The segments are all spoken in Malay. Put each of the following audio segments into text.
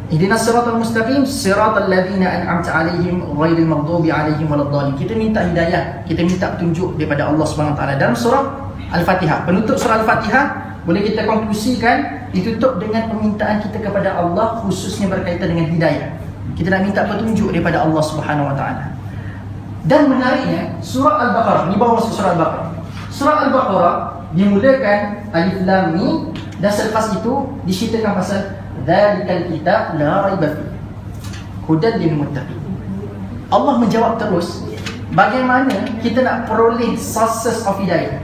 Ihdinas siratal mustaqim siratal ladzina an'amta 'alaihim ghairil maghdubi 'alaihim waladdallin. Kita minta hidayah, kita minta petunjuk daripada Allah Subhanahu Wa Taala dalam surah Al-Fatihah. Penutup surah Al-Fatihah boleh kita konklusikan ditutup dengan permintaan kita kepada Allah, khususnya berkaitan dengan hidayah. Kita nak minta petunjuk daripada Allah Subhanahu Wa Taala. Dan menariknya surah Al-Baqarah, ni bawa masuk surah Al-Baqarah. Surah Al-Baqarah dimulakan Alif Lam Mim dan selepas itu diceritakan pasal dzalikal kitab la raiba fihi hudan lil muttaqin. Allah menjawab terus bagaimana kita nak peroleh sources of hidayah.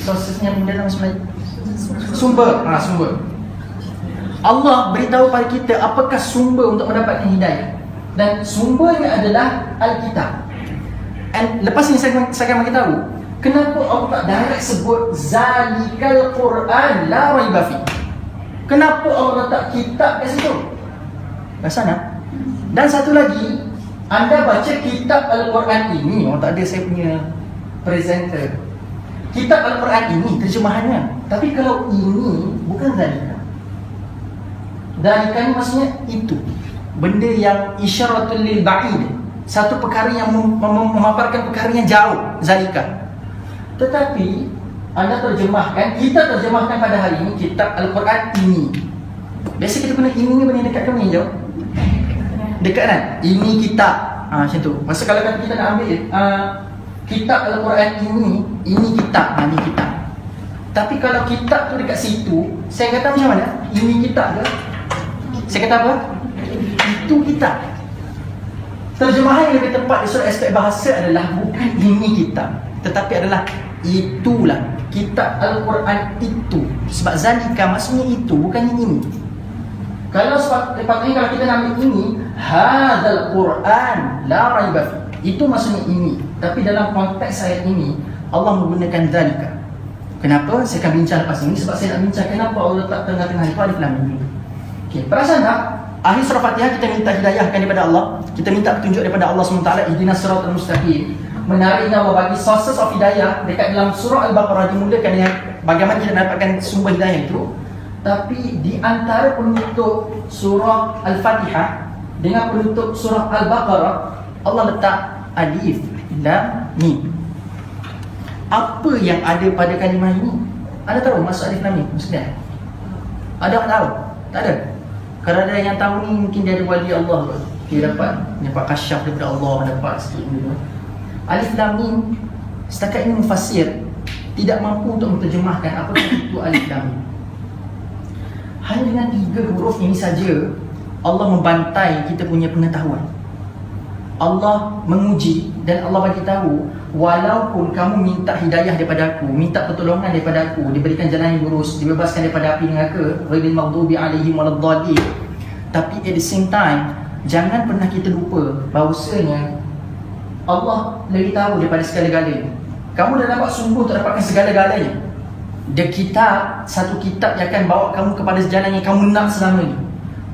Sourcesnya dalam sumber. Sumber. Allah beritahu pada kita apakah sumber untuk mendapatkan hidayah. Dan sumbernya adalah Alkitab. And lepas ni saya akan bagi tahu kenapa Allah tak direct sebut zalikal Quran la raiba fi. Kenapa Allah letak kitab kat situ? Kat sana. Dan satu lagi, anda baca kitab Al-Quran ini, tak ada saya punya presenter. Kitab Al-Quran ini terjemahannya. Tapi kalau ini bukan zalika. Zalika ni maksudnya itu. Benda yang isyaratul lil ba'id. Satu perkara yang memaparkan perkara yang jauh, zalika. Tetapi anda terjemahkan, kita terjemahkan pada hari ini kitab Al-Quran ini. Biasa kita guna ini ni benda dekat kami jauh. Dekat kan? Ini kitab. Macam tu. Masa kalau kita nak ambil kitab Al-Quran ini kitab. Ini kitab. Tapi kalau kitab tu dekat situ, saya kata macam mana? Ini kitab ke? Saya kata apa? Itu kitab. Terjemahan yang lebih tepat di surah aspek bahasa adalah bukan ini kitab, tetapi adalah itulah kitab Al-Quran itu. Sebab zalika maksudnya itu, bukan ini. Kalau sepatutnya kalau kita nak ambil ini, hadzal Quran la raiba fi, itu maksudnya ini. Tapi dalam konteks ayat ini Allah menggunakan zalika. Kenapa? Saya akan bincang lepas ini sebab saya nak bincang kenapa Allah letak tengah-tengah itu alif lam mim. Okey, perasan tak? Akhir surah Fatihah kita minta hidayahkan daripada Allah, kita minta petunjuk daripada Allah SWT, ihdinas siratal mustaqim. Menariknya Allah bagi sources of hidayah dekat dalam surah Al-Baqarah dimulakan dengan bagaimana kita dapatkan sumber hidayah itu. Tapi di antara penutup surah Al-Fatihah dengan penutup surah Al-Baqarah, Allah letak alif lam mim. Apa yang ada pada kalimah ini? Anda tahu maksud alif lam mim maksudnya? Ada orang tahu? Tak ada. Kalau ada yang tahu ni mungkin dia ada wali Allah kot. Dia dapat kasyaf daripada Allah, dapat sikit gitu. Alif lam mim setakat ini mufassir tidak mampu untuk menterjemahkan apa itu alif lam mim. Hanya dengan 3 huruf ini saja Allah membantai kita punya pengetahuan. Allah menguji dan Allah bagi tahu, walaupun kamu minta hidayah daripada aku, minta pertolongan daripada aku, diberikan jalan yang lurus, dibebaskan daripada api neraka, ghairil maghdubi 'alaihim waladdallin, tapi at the same time jangan pernah kita lupa bahawasanya Allah lagi tahu daripada segala-galanya. Kamu dah dapat sumber untuk dapatkan segala-galanya. The kitab, satu kitab yang akan bawa kamu kepada jalan yang kamu nak selama ni.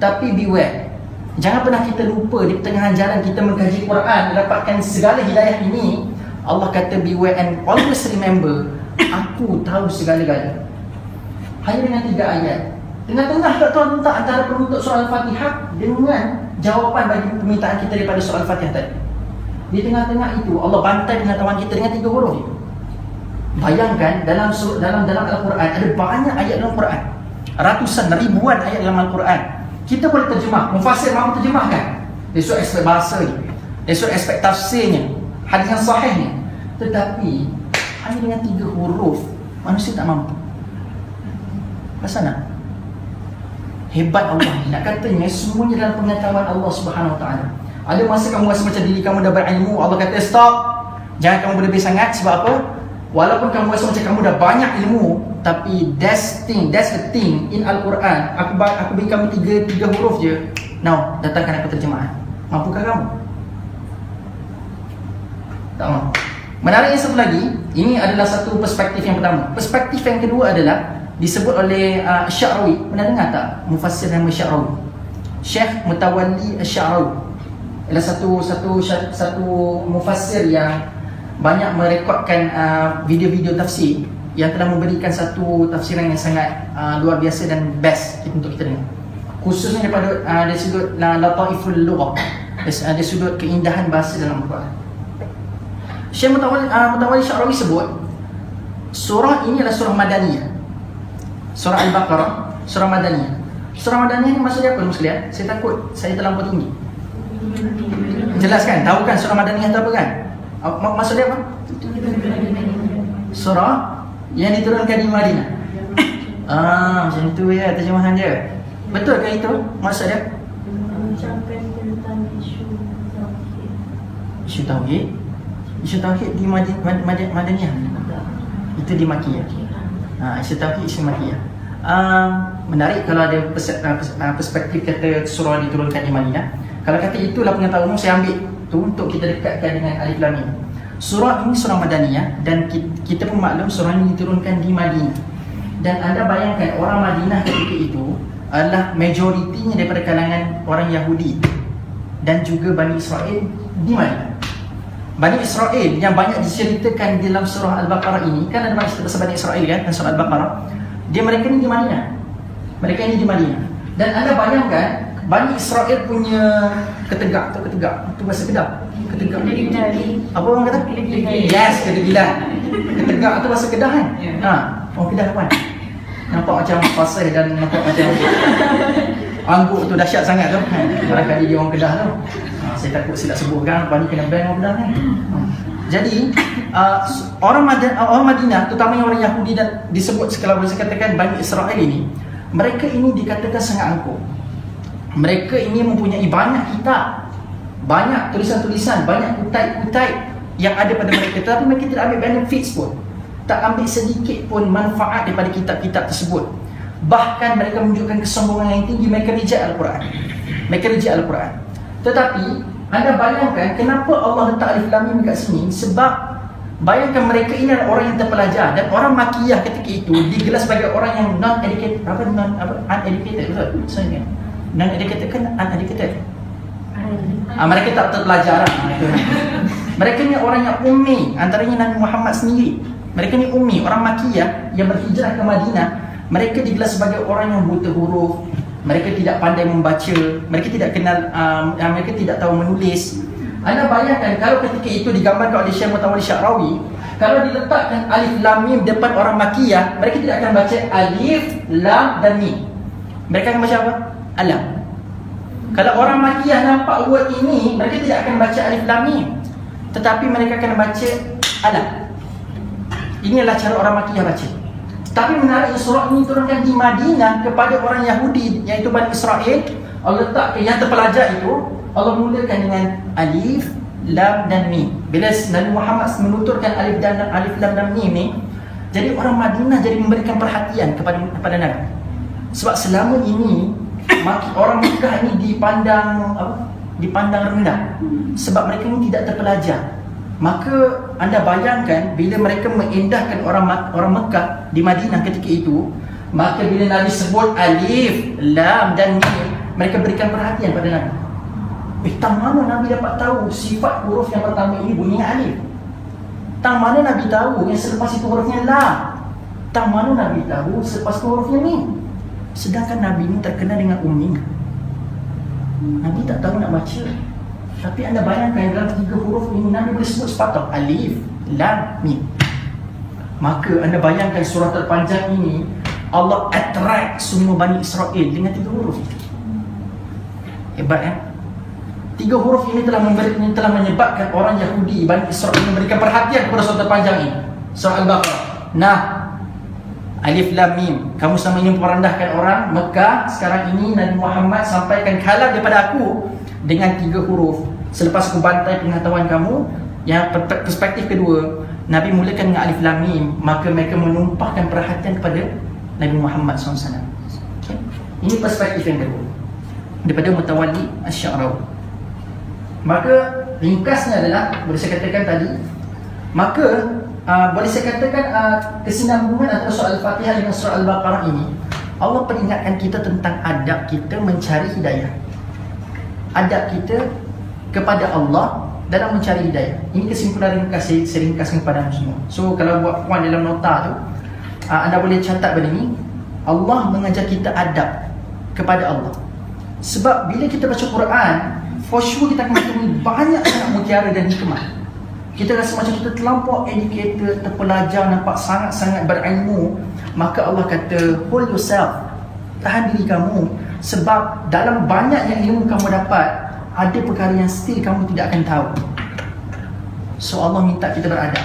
Tapi beware, jangan pernah kita lupa di pertengahan jalan kita mengkaji Quran, mendapatkan segala hidayah ini. Allah kata beware and always remember, aku tahu segala-galanya. Hanya dengan 3 ayat. Tengah-tengah tak tahu tentang antara penutup surah Al-Fatihah dengan jawapan bagi permintaan kita daripada surah Al-Fatihah tadi. Di tengah-tengah itu Allah bantai pengetahuan kita dengan 3 huruf itu. Bayangkan dalam Al-Quran ada banyak ayat dalam Quran. Ratusan, ribuan ayat dalam Al-Quran. Kita boleh terjemah, mufassir mahu terjemahkan. Dari sudut aspek bahasa ni, dari sudut aspek tafsirnya, hadis yang sahihnya. Tetapi hanya dengan 3 huruf manusia tak mampu. Pasal nak? Hebat Allah. Nak katanya semuanya dalam pengetahuan Allah Subhanahu Wa Taala. Ada masa kamu rasa macam diri kamu dah berilmu, Allah kata stop. Jangan kamu berlebih sangat. Sebab apa? Walaupun kamu rasa macam kamu dah banyak ilmu, tapi that's the thing in Al-Quran. Aku beri kamu 3 huruf je. Now, datangkan aku terjemahan. Mampukah kamu? Tak mampu. Menariknya satu lagi, ini adalah satu perspektif yang pertama. Perspektif yang kedua adalah disebut oleh Sya'rawi. Pernah dengar tak mufassir nama Sya'rawi? Syekh Mutawalli Sya'rawi adalah satu mufassir yang banyak merekodkan video-video tafsir yang telah memberikan satu tafsiran yang sangat luar biasa dan best untuk kita dengar. khususnya daripada dari sudut lataiful lughah, dari sudut keindahan bahasa dalam Al-Quran. Syekh Mutawalli Sya'rawi sebut surah ini adalah surah Madaniyah. Surah Al-Baqarah, surah Madaniyah. Surah Madaniyah ni maksudnya apa sekalian? Saya takut saya terlampau tinggi. Jelaskan, tahu kan surah Madaniyah itu apa kan? Maksudnya apa? Surah yang diturunkan di Madinah. Macam tu ya terjemahan dia. Betul ke itu maksudnya? Mengucapkan tentang Isu tauhid. Isu tauhid di Madaniyah. Itu di Makkiyah. Isu tauhid, isu Makkiyah. Menarik kalau ada perspektif kata surah diturunkan di Madinah. Kalau kata itulah pengetahuan saya ambil tu untuk kita dekatkan dengan Alif Lam Mim. Surah ini surah Madaniyah dan kita pun maklum surah ini diturunkan di Madinah. Dan anda bayangkan orang Madinah ketika itu adalah majoritinya daripada kalangan orang Yahudi dan juga Bani Israel di Madinah. Bani Israel yang banyak diceritakan dalam surah Al-Baqarah ini, kan ada banyak cerita pasal Bani Israel kan dalam surah Al-Baqarah. Mereka ni di Madinah. Mereka ini di Madinah. Dan anda bayangkan Bani Israel punya ketegak tu bahasa Kedah. Ketegak. Apa orang kata? Yes, ketegilan. Ketegak tu bahasa Kedah kan? Orang Kedah kawan. Nampak macam fasih dan nampak macam angguk tu dahsyat sangat tu. Barangkali dia orang Kedah tu. Saya takut silap sebutkan Bani kena ban orang Kedah kan. Jadi orang Madinah, terutamanya orang Yahudi dan disebut kalau boleh saya katakan Bani Israel ini, mereka ini dikatakan sangat angkuh. Mereka ini mempunyai banyak kitab, banyak tulisan-tulisan, banyak kutai-kutai yang ada pada mereka, tetapi mereka tidak ambil benefits pun, tak ambil sedikit pun manfaat daripada kitab-kitab tersebut. Bahkan mereka menunjukkan kesombongan yang tinggi. Mereka reject Al-Quran. Tetapi anda bayangkan kenapa Allah letak Alif Lam Mim kat sini? Sebab bayangkan mereka ini adalah orang yang terpelajar, dan orang Makkiyah ketika itu digelar sebagai orang yang uneducated, uneducated, betul? Maksudnya non-educated kan uneducated. Mereka tak terpelajar lah. Mereka ni orang yang ummi, antaranya Nabi Muhammad sendiri. Mereka ni ummi, orang Makkiyah yang berhijrah ke Madinah. Mereka digelar sebagai orang yang buta huruf. Mereka tidak pandai membaca. Mereka tidak kenal, mereka tidak tahu menulis. Anda bayangkan kalau ketika itu digambarkan oleh Syekh Mutawalli Sya'rawi, kalau diletakkan Alif Lam Mim depan orang Makkiyah, mereka tidak akan baca Alif, Lam dan Mim. Mereka akan baca apa? Alam. Kalau orang Makkiyah nampak word ini, mereka tidak akan baca Alif Lam Mim, tetapi mereka akan baca Alam. Inilah cara orang Makkiyah baca. Tapi menariknya surah ini turunkan di Madinah kepada orang Yahudi, iaitu Bani Israel. Allah letak yang terpelajar itu, Allah mulakan dengan Alif, Lam dan Mim. Bila Nabi Muhammad menuturkan Alif Lam dan Mim ni, jadi orang Madinah jadi memberikan perhatian kepada Nabi. Sebab selama ini orang Mekah ini dipandang rendah sebab mereka ini tidak terpelajar. Maka anda bayangkan bila mereka mengindahkan orang Mekah di Madinah ketika itu, maka bila Nabi sebut Alif, Lam dan Mim, mereka berikan perhatian pada Nabi. Tang mana Nabi dapat tahu sifat huruf yang pertama ini bunyinya Alif? Tang mana Nabi tahu yang selepas itu hurufnya Lam? Tang mana Nabi tahu selepas itu hurufnya Mim? Sedangkan Nabi ini terkenal dengan ummi. Nabi tak tahu nak baca. Tapi anda bayangkan dalam 3 huruf ini Nabi boleh sebut sepatah Alif, Lam, Mim. Maka anda bayangkan surah terpanjang ini Allah attract semua Bani Israel dengan 3 huruf. Hebat kan? 3 huruf ini telah menyebabkan orang Yahudi Bani Israel memberikan perhatian kepada surah terpanjang ini, surah Al-Baqarah. Nah, Alif Lam Mim, kamu selama ini merendahkan orang Mekah, sekarang ini Nabi Muhammad sampaikan kalam daripada aku dengan 3 huruf. Selepas aku bantai pengetahuan kamu. Yang perspektif kedua, Nabi mulakan dengan Alif Lam Mim, maka mereka menumpahkan perhatian kepada Nabi Muhammad SAW. Okay. Ini perspektif yang kedua daripada Mutawalli Sya'rawi. Maka ringkasnya adalah, boleh saya katakan tadi, maka boleh saya katakan kesinambungan antara surah Al-Fatihah dengan surah Al-Baqarah ini, Allah peringatkan kita tentang adab kita mencari hidayah, adab kita kepada Allah dalam mencari hidayah. Ini kesimpulan ringkas saya ringkaskan kepada anda semua. So kalau buat puan dalam nota tu, anda boleh catat benda ni. Allah mengajar kita adab kepada Allah. Sebab bila kita baca Quran, for sure kita akan bertemu banyak sangat mutiara dan hikmah. Kita rasa macam kita terlampau educated, terpelajar, nampak sangat-sangat berilmu. Maka Allah kata, hold yourself, tahan diri kamu. Sebab dalam banyaknya ilmu kamu dapat, ada perkara yang still kamu tidak akan tahu. So Allah minta kita beradab.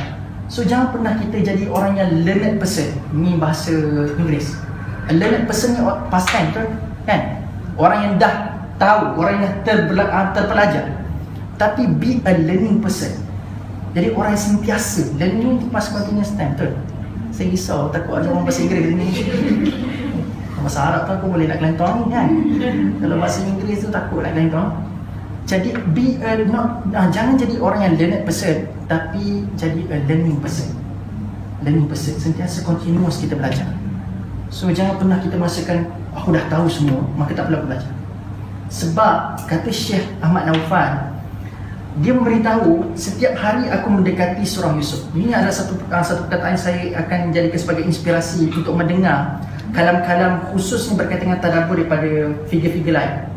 So jangan pernah kita jadi orang yang learned person. Ni bahasa Inggeris. A learned person ni past time tu kan? Orang yang dah tahu, orang yang terpelajar. Tapi be a learning person. Jadi orang yang sentiasa learning tu past continuous time tu. Saya risau takut ada orang bahasa Inggeris ni. Bahasa Arab tu aku boleh nak kelentong ni kan. Kalau bahasa Inggeris tu takut nak kelentong. Jadi jangan jadi orang yang learned person, tapi jadi a learning person. Learning person, sentiasa continuous kita belajar. So jangan pernah kita merasakan aku dah tahu semua, maka tak perlu belajar. Sebab kata Syekh Ahmad Naufal, dia memberitahu setiap hari aku mendekati surah Yusuf. Ini adalah satu perkataan saya akan jadikan sebagai inspirasi untuk mendengar kalam-kalam khusus yang berkaitan dengan tadabbur daripada figure-figure lain.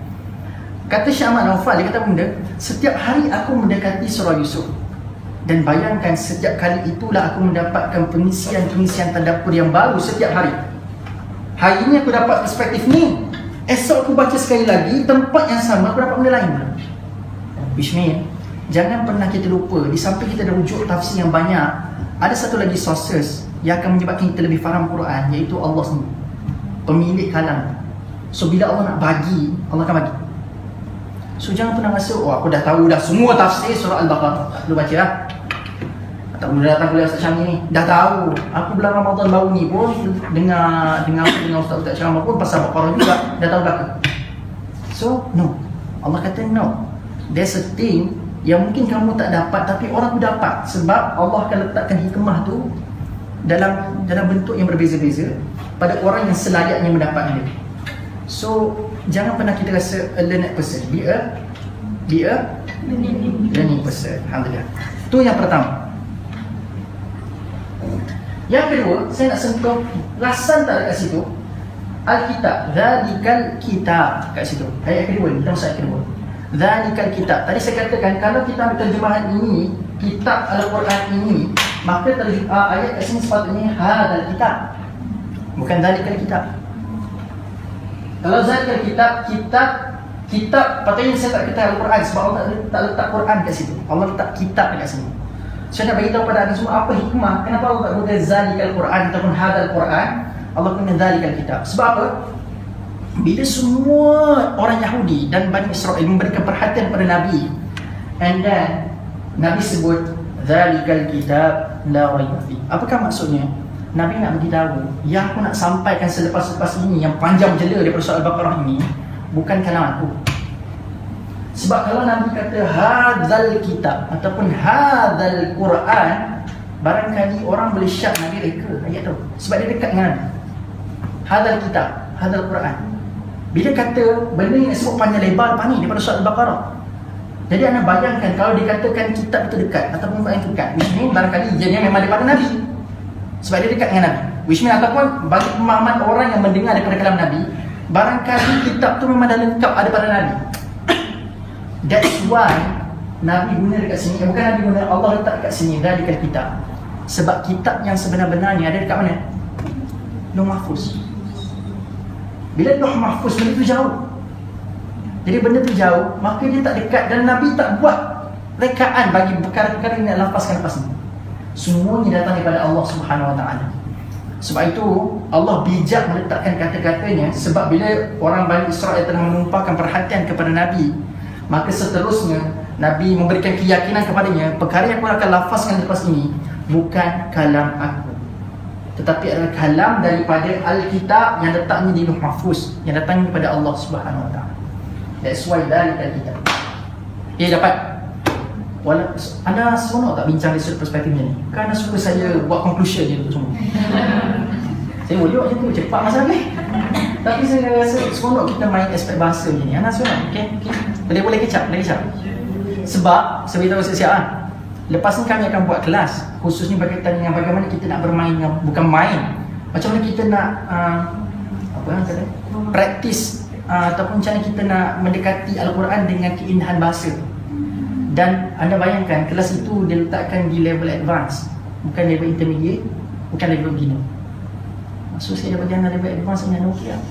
Kata Syekh Ahmad Naufal, dia kata benda, setiap hari aku mendekati surah Yusuf. Dan bayangkan setiap kali itulah aku mendapatkan pengisian tadabbur yang baru setiap hari. Hari ini aku dapat perspektif ni, esok aku baca sekali lagi, tempat yang sama aku dapat benda lain. Which mean, jangan pernah kita lupa, di samping kita ada rujuk tafsir yang banyak, ada satu lagi sources yang akan menyebabkan kita lebih faham Quran, iaitu Allah sendiri, pemilik kalam. So bila Allah nak bagi, Allah akan bagi. So jangan pernah rasa, oh aku dah tahu dah semua tafsir surah Al-Baqarah, tak perlu baca lah. Tak perlu datang kuliah Ustaz Syamil ni, dah tahu. Aku bulan Ramadan baru ni pun dengar Ustaz ceramah pun pasal Baqarah juga, dah tahu belakang. So no, Allah kata no. There's a thing yang mungkin kamu tak dapat tapi orang tu dapat. Sebab Allah akan letakkan hikmah tu dalam bentuk yang berbeza-beza pada orang yang selayaknya mendapatnya. So jangan pernah kita rasa a learned person. Be a learning person. Alhamdulillah. Itu yang pertama. Yang kedua, saya nak sentuh rasan tak kat situ. Al-Kitab, Dzalikal Kitab kat situ. Ayat kedua ni, kita masuk ayat kedua. Dzalikal Kitab. Tadi saya katakan kalau kita ambil terjemahan ini, kitab Al-Quran ini, maka ayat kat sini sepatutnya hadzal kitab. Bukan Dzalikal Kitab. Kalau Dzalikal Kitab patutnya saya tak kata Al-Quran sebab Allah tak letak Quran kat situ. Allah letak kitab kat sini. Saya nak beritahu pada anda semua apa hikmah kenapa Allah tak guna Dzalikal Quran ataupun hadzal Quran. Allah guna Dzalikal Kitab. Sebab apa? Bila semua orang Yahudi dan Bani Israel memberikan perhatian pada Nabi, and then Nabi sebut Dzalikal Kitab la raiba fi. Apakah maksudnya? Nabi nak beritahu yang aku nak sampaikan selepas-lepas ini, yang panjang jela daripada surah Al-Baqarah ini, bukan kalam aku. Sebab kalau Nabi kata hadzal kitab ataupun hadzal Quran, barangkali orang boleh syak Nabi reka ayat tu sebab dia dekat dengan Nabi. Hadzal kitab, hadzal Quran. Bila kata benda yang sebut panjang lebar depan ni daripada surah Al-Baqarah, jadi anda bayangkan kalau dikatakan kitab itu dekat ataupun Quran itu dekat, which mean barangkali dia memang daripada Nabi sebab dia dekat dengan Nabi. Which mean ataupun bagi pemahaman orang yang mendengar daripada kalam Nabi, barangkali kitab tu memang dah lengkap ada pada Nabi. That's why Nabi guna dekat sini, bukan Nabi guna, Allah letak dekat sini Dzalikal Kitab. Sebab kitab yang sebenar-benarnya ada dekat mana? Lauh Mahfuz. Bila Lauh Mahfuz, benda tu jauh. Jadi benda tu jauh, maka dia tak dekat. Dan Nabi tak buat rekaan bagi perkara-perkara yang nak lapaskan lepas ni. Semuanya datang daripada Allah Subhanahu Wa Taala. Sebab itu Allah bijak meletakkan kata-katanya. Sebab bila orang Bani Israel telah menumpahkan perhatian kepada Nabi, maka seterusnya Nabi memberikan keyakinan kepadanya, perkara yang aku akan lafazkan lepas ini bukan kalam aku, tetapi adalah kalam daripada Al-Kitab yang letaknya di Lauh Mahfuz, yang datangnya daripada Allah Subhanahu Wa Taala. That's why Dzalikal Kitab. Dapat. Anda seronok tak bincang dari sudut perspektifnya ni? Kan anda suka saya buat conclusion je tu semua. Saya boleh buat macam tu, cepat masa ni. Tapi saya rasa seronok kita main aspek bahasa je ni. Anda seronok? Okay? Boleh kecap. Sebab, saya beritahu siap-siap lah. Lepas ni kami akan buat kelas khususnya berkaitan dengan bagaimana kita nak bermain dengan, bukan main, macam mana kita nak praktis ataupun macam mana kita nak mendekati Al-Quran dengan keindahan bahasa. Dan anda bayangkan kelas itu diletakkan di level advance, bukan level intermediate, bukan level beginner. So saya dah bagi anda level advance dengan okey lah.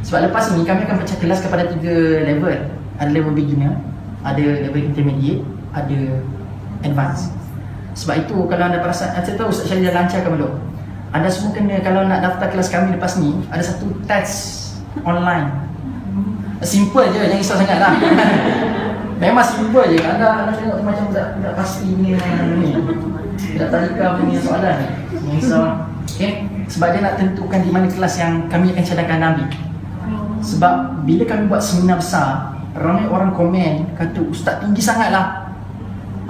Sebab lepas ini kami akan pecah kelas kepada 3 level. Ada level beginner, ada level intermediate, ada advance. Sebab itu kalau anda perasan, saya tahu Ustaz Syahid dah lancarkan belum? Anda semua kena, kalau nak daftar kelas kami lepas ni, ada satu test online. Simple je, jangan risau sangat lah. Memang simple je. Anda tengok macam tak pasti ni. Tak tadika punya soalan. Jangan risau. Okay? Sebab dia nak tentukan di mana kelas yang kami akan cadangkan ambil. Sebab bila kami buat seminar besar, ramai orang komen kata ustaz tinggi sangat lah.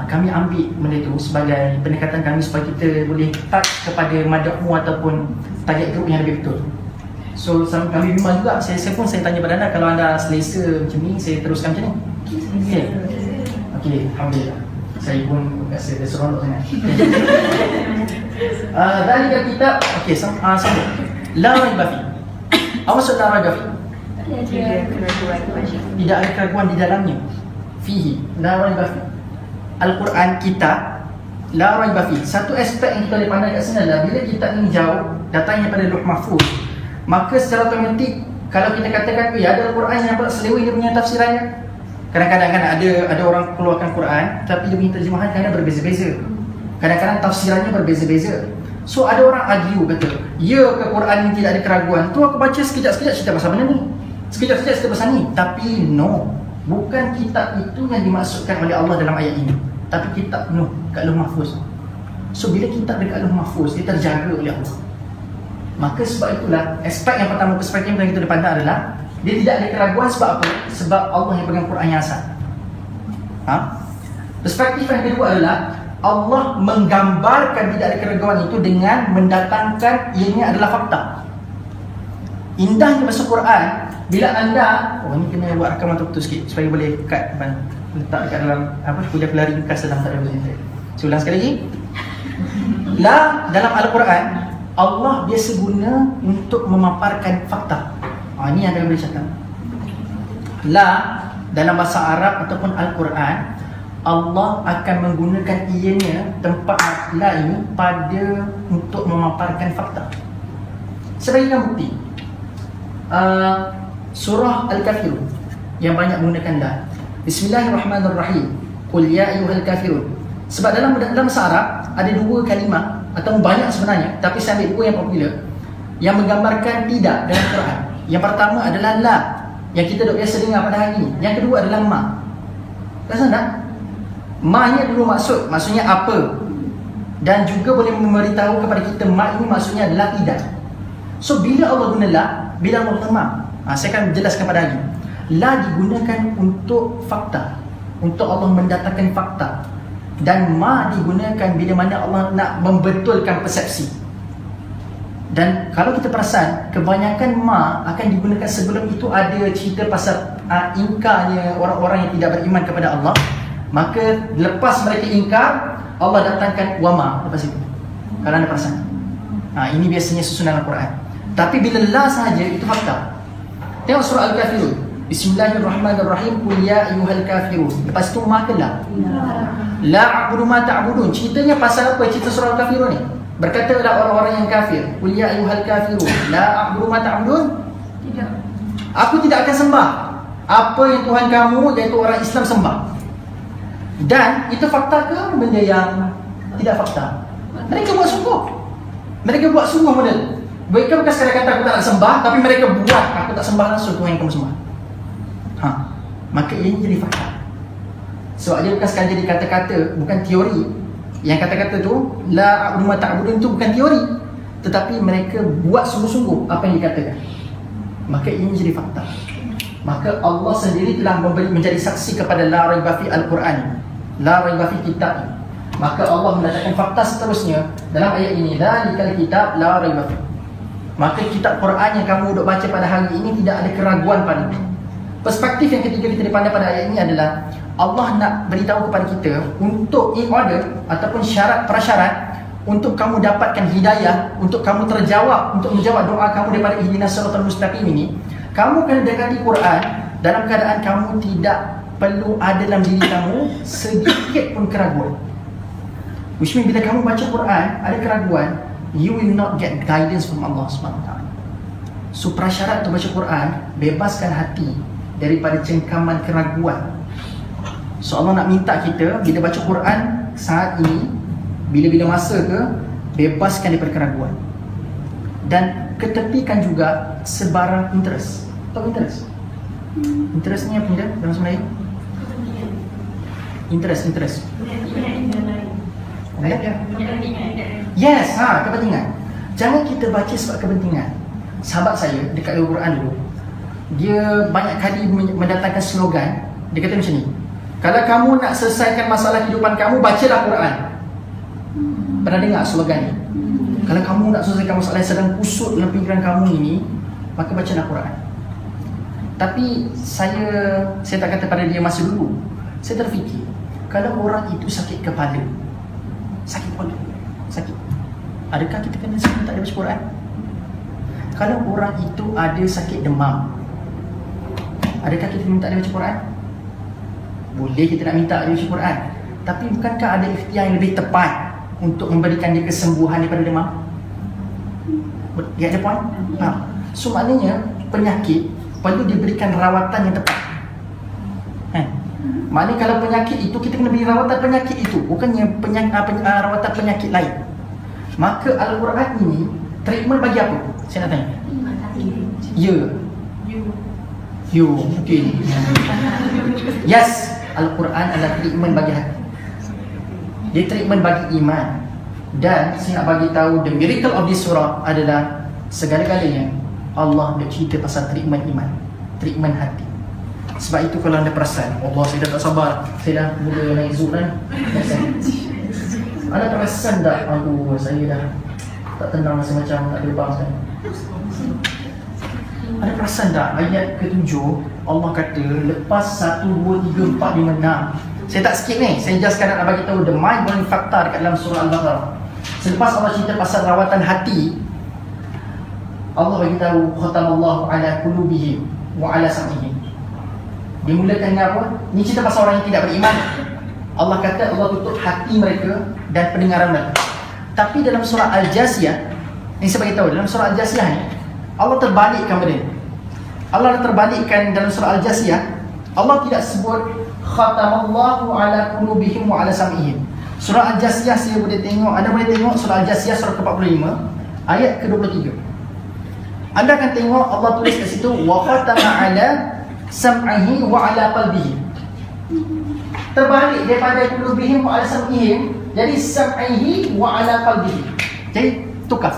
Kami ambil benda tu sebagai pendekatan kami supaya kita boleh touch kepada madakmu ataupun target group yang lebih betul. So kami bimbang juga. Saya pun tanya pada anda, kalau anda selesa macam ni, saya teruskan macam ni. Okay. Okay, alhamdulillah. Saya pun rasa dia seronok sangat. Dari kitab, okay, sambung. La raiba fi. Apa maksud la raiba fi? Tidak ada keraguan di dalamnya. Fihi, la raiba fi. Al-Quran kitab la raiba fi. Satu aspek yang kita boleh pandang kat sini adalah bila kitab ni jauh, datangnya pada Lauh Mahfuz, maka secara automatik kalau kita katakan ada Al-Quran yang selewi dia punya tafsirannya. Kadang-kadang kan ada orang keluarkan Quran tapi dia punya terjemahan kadang berbeza-beza. Kadang-kadang tafsirannya berbeza-beza. So ada orang argue kata, ya ke Quran ni tidak ada keraguan. Tu aku baca sekejap-sekejap cerita pasal benda ni, sekejap-sekejap cerita pasal ni. Tapi no, bukan kitab itu yang dimaksudkan oleh Allah dalam ayat ini, tapi kitab Nuh kat Lauh Mahfuz. So bila kitab dekat Lauh Mahfuz, dia terjaga oleh Allah. Maka sebab itulah aspek yang pertama, perspektif yang kita pandang adalah dia tidak ada keraguan. Sebab apa? Sebab Allah yang pegang Quran yang asal. Perspektif yang kedua adalah Allah menggambarkan tidak ada keraguan itu dengan mendatangkan ianya adalah fakta. Indahnya bahasa Quran bila anda, ini kena buat rakaman terputus sikit supaya boleh cut letak dekat dalam kuliah pelari ringkas dalam tak ada presenter. Saya ulang sekali lagi. La dalam Al-Quran Allah biasa guna untuk memaparkan fakta. Ini yang kami boleh cakap. La dalam bahasa Arab ataupun Al-Quran, Allah akan menggunakan ianya, tempat la ini pada untuk memaparkan fakta. Sebagai bukti, surah Al-Kafirun yang banyak menggunakan la. Bismillahirrahmanirrahim. Qul ya ayyuhal kafirun. Sebab dalam bahasa Arab ada 2 kalimah atau banyak sebenarnya, tapi saya ambil 2 yang popular yang menggambarkan tidak dalam Quran. Yang pertama adalah la, yang kita duk biasa dengar pada hari ini. Yang kedua adalah ma. Rasa tak? Ma ni dulu maksudnya apa, dan juga boleh memberitahu kepada kita ma ini maksudnya adalah tidak. So bila Allah guna la, bila Allah guna ma, saya akan jelaskan pada hari. La digunakan untuk fakta, untuk Allah mendatangkan fakta, dan ma digunakan bila mana Allah nak membetulkan persepsi. Dan kalau kita perasan, kebanyakan ma akan digunakan sebelum itu ada cerita pasal ingkarnya orang-orang yang tidak beriman kepada Allah. Maka lepas mereka ingkar, Allah datangkan wama lepas itu. Kalau anda perasan, ini biasanya susunan Al-Quran. Tapi bila la sahaja, itu fakta. Tengok surah Al-Kafirun. Bismillahirrahmanirrahim. Qul ya ayyuhal kafirun. Lepas itu ma ke la? La a'budu ma ta'budun. Ceritanya pasal apa cerita surah Al-Kafirun ni? Berkatalah orang-orang yang kafir, qul ya ayyuhal kafirun la a'budu ma ta'budun. Tidak. Aku tidak akan sembah apa yang Tuhan kamu iaitu orang Islam sembah. Dan itu fakta ke benda yang tidak fakta? Mereka buat sungguh. Mereka buat sungguh model. Mereka bukan sekadar kata aku tak nak sembah, tapi mereka buat aku tak sembah langsung Tuhan yang kamu sembah. Maka ini jadi fakta. Sebab dia bukan sekadar jadi kata-kata, bukan teori. Yang kata-kata tu la a'budu ma ta'budun tu bukan teori, tetapi mereka buat sungguh-sungguh apa yang dikatakan. Maka ini jadi fakta. Maka Allah sendiri telah menjadi saksi kepada la raiba fi Al-Quran, la raiba fi kitab. Maka Allah mendatangkan fakta seterusnya dalam ayat ini, dzalikal kitab la raiba fi. Maka kitab Quran yang kamu duk baca pada hari ini tidak ada keraguan padanya. Perspektif yang ketiga kita dipandang pada ayat ini adalah Allah nak beritahu kepada kita untuk in order ataupun syarat prasyarat untuk kamu dapatkan hidayah, untuk kamu terjawab, untuk menjawab doa kamu daripada ihdinas siratal mustaqim ini, Kamu kena dekati Quran dalam keadaan kamu tidak perlu ada dalam diri kamu sedikit pun keraguan. Which means bila kamu baca Quran ada keraguan, you will not get guidance from Allah SWT. So prasyarat untuk baca Quran, bebaskan hati daripada cengkaman keraguan. So Allah nak minta kita bila baca Quran saat ini, bila-bila masa ke, bebaskan daripada keraguan. Dan ketepikan juga sebarang interest. Tahu interest? Interest ni apa dia dalam bahasa Melayu? Interest. Yes, kepentingan. Jangan kita baca sebab kepentingan. Sahabat saya dekat Al-Quran dulu, dia banyak kali mendatangkan slogan. Dia kata macam ni, kalau kamu nak selesaikan masalah kehidupan kamu, bacalah Quran. Pernah dengar slogan ni? Kalau kamu nak selesaikan masalah yang sedang kusut dalam fikiran kamu ini, maka bacalah Quran. Tapi saya tak kata pada dia masa dulu. Saya terfikir, kalau orang itu sakit kepala, adakah kita kena minta dia baca Quran? Kalau orang itu ada sakit demam, adakah kita minta dia baca Quran? Boleh kita nak minta dia baca Quran, tapi bukankah ada ikhtiar yang lebih tepat untuk memberikan dia kesembuhan daripada demam? Get the point? So maknanya penyakit perlu diberikan rawatan yang tepat. Maknanya kalau penyakit itu, kita kena beri rawatan penyakit itu, bukannya rawatan penyakit lain. Maka Al-Quran ini treatment bagi apa? Saya nak tanya. You mungkin. Yes, Al-Quran adalah treatment bagi hati. Dia treatment bagi iman. Dan saya nak bagi tahu, the miracle of this surah adalah segala-galanya Allah nak cerita pasal treatment iman, treatment hati. Sebab itu kalau anda perasan, Allah, saya dah tak sabar, saya dah mula naik zuhur kan. Anda perasan tak, aduh, saya dah tak tenang, rasa macam tak ada bang sekarang. Anda perasan tak ayat ke-7 Allah kata lepas 1, 2, 3, 4, 5, 6. Saya tak skip ni, saya just nak bagi tahu the mind-blowing fakta dekat dalam surah Al-Baqarah. Selepas Allah cerita pasal rawatan hati, Allah bagi tahu khatamallahu ala qulubihim wa ala sam'ihim. Dimulakan dengan apa? Ni cerita pasal orang yang tidak beriman. Allah kata Allah tutup hati mereka dan pendengaran mereka. Tapi dalam surah Al-Jasiyah, ni saya bagi tahu, dalam surah Al-Jasiyah ni Allah terbalikkan benda. Allah terbalikkan dalam surah Al-Jasiyah. Allah tidak sebut khatamallahu ala qulubihim wa ala sam'ihim. Surah Al-Jasiyah saya boleh tengok, anda boleh tengok surah Al-Jasiyah surah ke-45 ayat ke-23. Anda akan tengok Allah tulis kat situ wa khatama ala sam'ihi wa ala qalbihi. Terbalik daripada qulubihim wa ala sam'ihim, jadi sam'ihi wa ala qalbihi. Jadi tukar.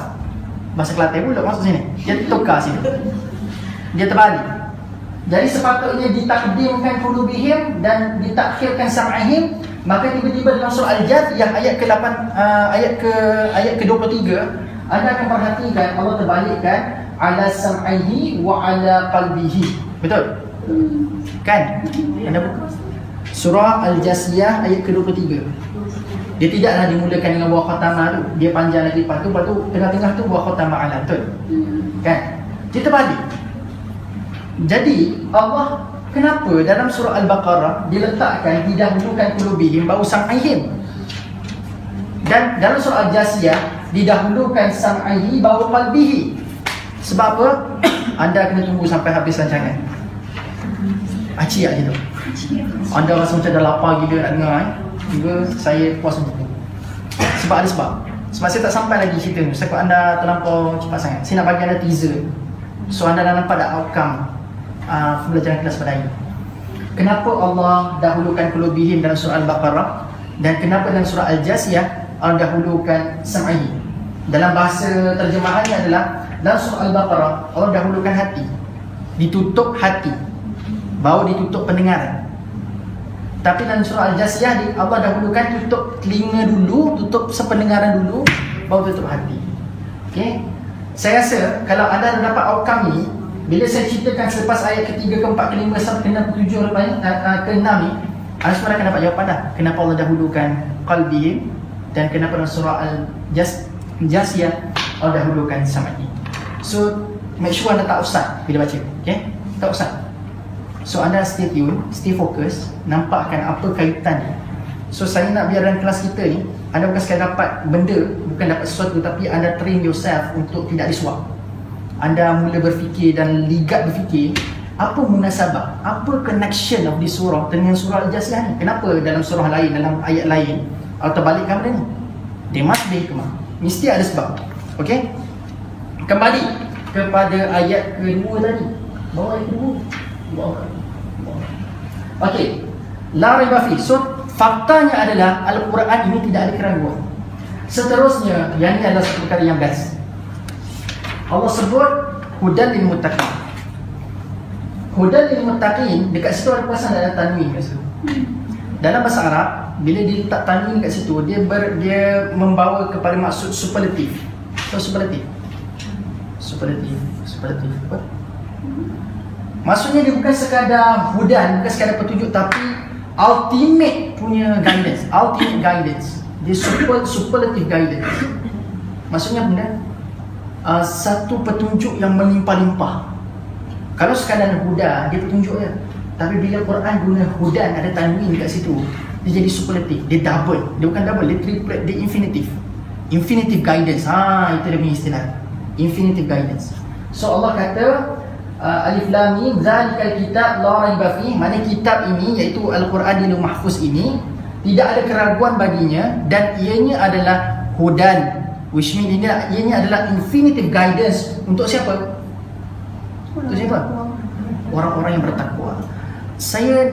Bahasa Kelantan pula masuk sini. Dia tukar sini. Dia terbalik. Jadi sepatutnya ditakdimkan qulubihim dan ditakhirkan sam'ihim, maka tiba-tiba dalam surah Al-Jathiyah ayat ke-8 ayat ke-23 anda akan perhatikan Allah terbalikkan ala sam'ihi wa ala qalbihi. Betul? Kan? Anda buka surah Al-Jasiyah ayat ke-23. Dia tidaklah dimulakan dengan buah khatamah tu, dia panjang lagi lepas tu tengah-tengah tu buah khatamah ala. Betul? Kan? Dia terbalik. Jadi Allah kenapa dalam surah Al-Baqarah diletakkan didahulukan qulubihim baru sam'ihim, dan dalam surah Al-Jasiyah didahulukan sam'ihi baru qalbihi? Sebab apa? Anda kena tunggu sampai habis rancangan. Acik je tu. Anda rasa macam dah lapar gila nak dengar juga saya puas buku. Sebab ada sebab saya tak sampai lagi cerita tu. Sebab anda terlampau cepat sangat. Saya nak bagi anda teaser. So anda dah nampak dah outcome pembelajaran kelas pada ini. Kenapa Allah dahulukan qulubihim dalam surah Al-Baqarah, dan kenapa dalam surah Al-Jasiyah Allah dahulukan sam'ihi? Dalam bahasa terjemahannya adalah dalam surah Al-Baqarah Allah dahulukan hati, ditutup hati, baru ditutup pendengaran. Tapi dalam surah Al-Jasiyah Allah dahulukan tutup telinga dulu, tutup sependengaran dulu, baru tutup hati. Okay? Saya rasa kalau anda dah dapat outcome ni, bila saya ceritakan selepas ayat ke-3, ke-4, ke-5 sampai ke-6, ke-7, ke-6 ni, anda semua akan dapat jawapan dah. Kenapa Allah dahulukan qalbihim, dan kenapa dalam surah Al-Jasiyah Allah dahulukan sam'i. So make sure anda tak offside bila baca. Okay, tak offside. So anda stay tune, stay fokus, nampakkan apa kaitan dia. So saya nak biar dalam kelas kita ni, anda bukan sekadar dapat benda, bukan dapat sesuatu, tapi anda train yourself untuk tidak disuap. Anda mula berfikir dan ligat berfikir, apa munasabah, apa connection of this surah dengan surah Al-Jasiyah ni? Kenapa dalam surah lain, dalam ayat lain, atau terbalikkan benda ni? There must be hikmah. Mesti ada sebab. Okay? Kembali kepada ayat kedua tadi. Bawa ayat kedua. Okay. La raiba fi. So, faktanya adalah Al-Quran ini tidak ada keraguan. Seterusnya, yang ini adalah satu perkara yang best. Allah sebut hudan lil muttaqin. Hudan lil muttaqin, dekat situ ada perasan ada tanwin kat situ. Dalam bahasa Arab, bila dia letak tanwin kat situ, dia membawa kepada maksud superlatif. So superlatif. Superlatif apa? Maksudnya dia bukan sekadar hudan, bukan sekadar petunjuk, tapi ultimate punya guidance, ultimate guidance. Dia superlative guidance. Maksudnya benda satu petunjuk yang melimpah-limpah. Kalau sekadar huda, dia petunjuk je. Tapi bila Quran guna hudan, ada tanwin kat situ, dia jadi superlative, dia double. Dia bukan double, dia triplet, dia infinitive. Infinitive guidance. Itu dia punya istilah. Infinitive guidance. So Allah kata Alif Lam Mim zalikal kitab la raiba fi, mana kitab ini iaitu Al-Quran Mahfuz ini tidak ada keraguan baginya dan ianya adalah hudan, which means ianya adalah infinitive guidance untuk siapa? Untuk siapa? Orang-orang yang bertakwa. Saya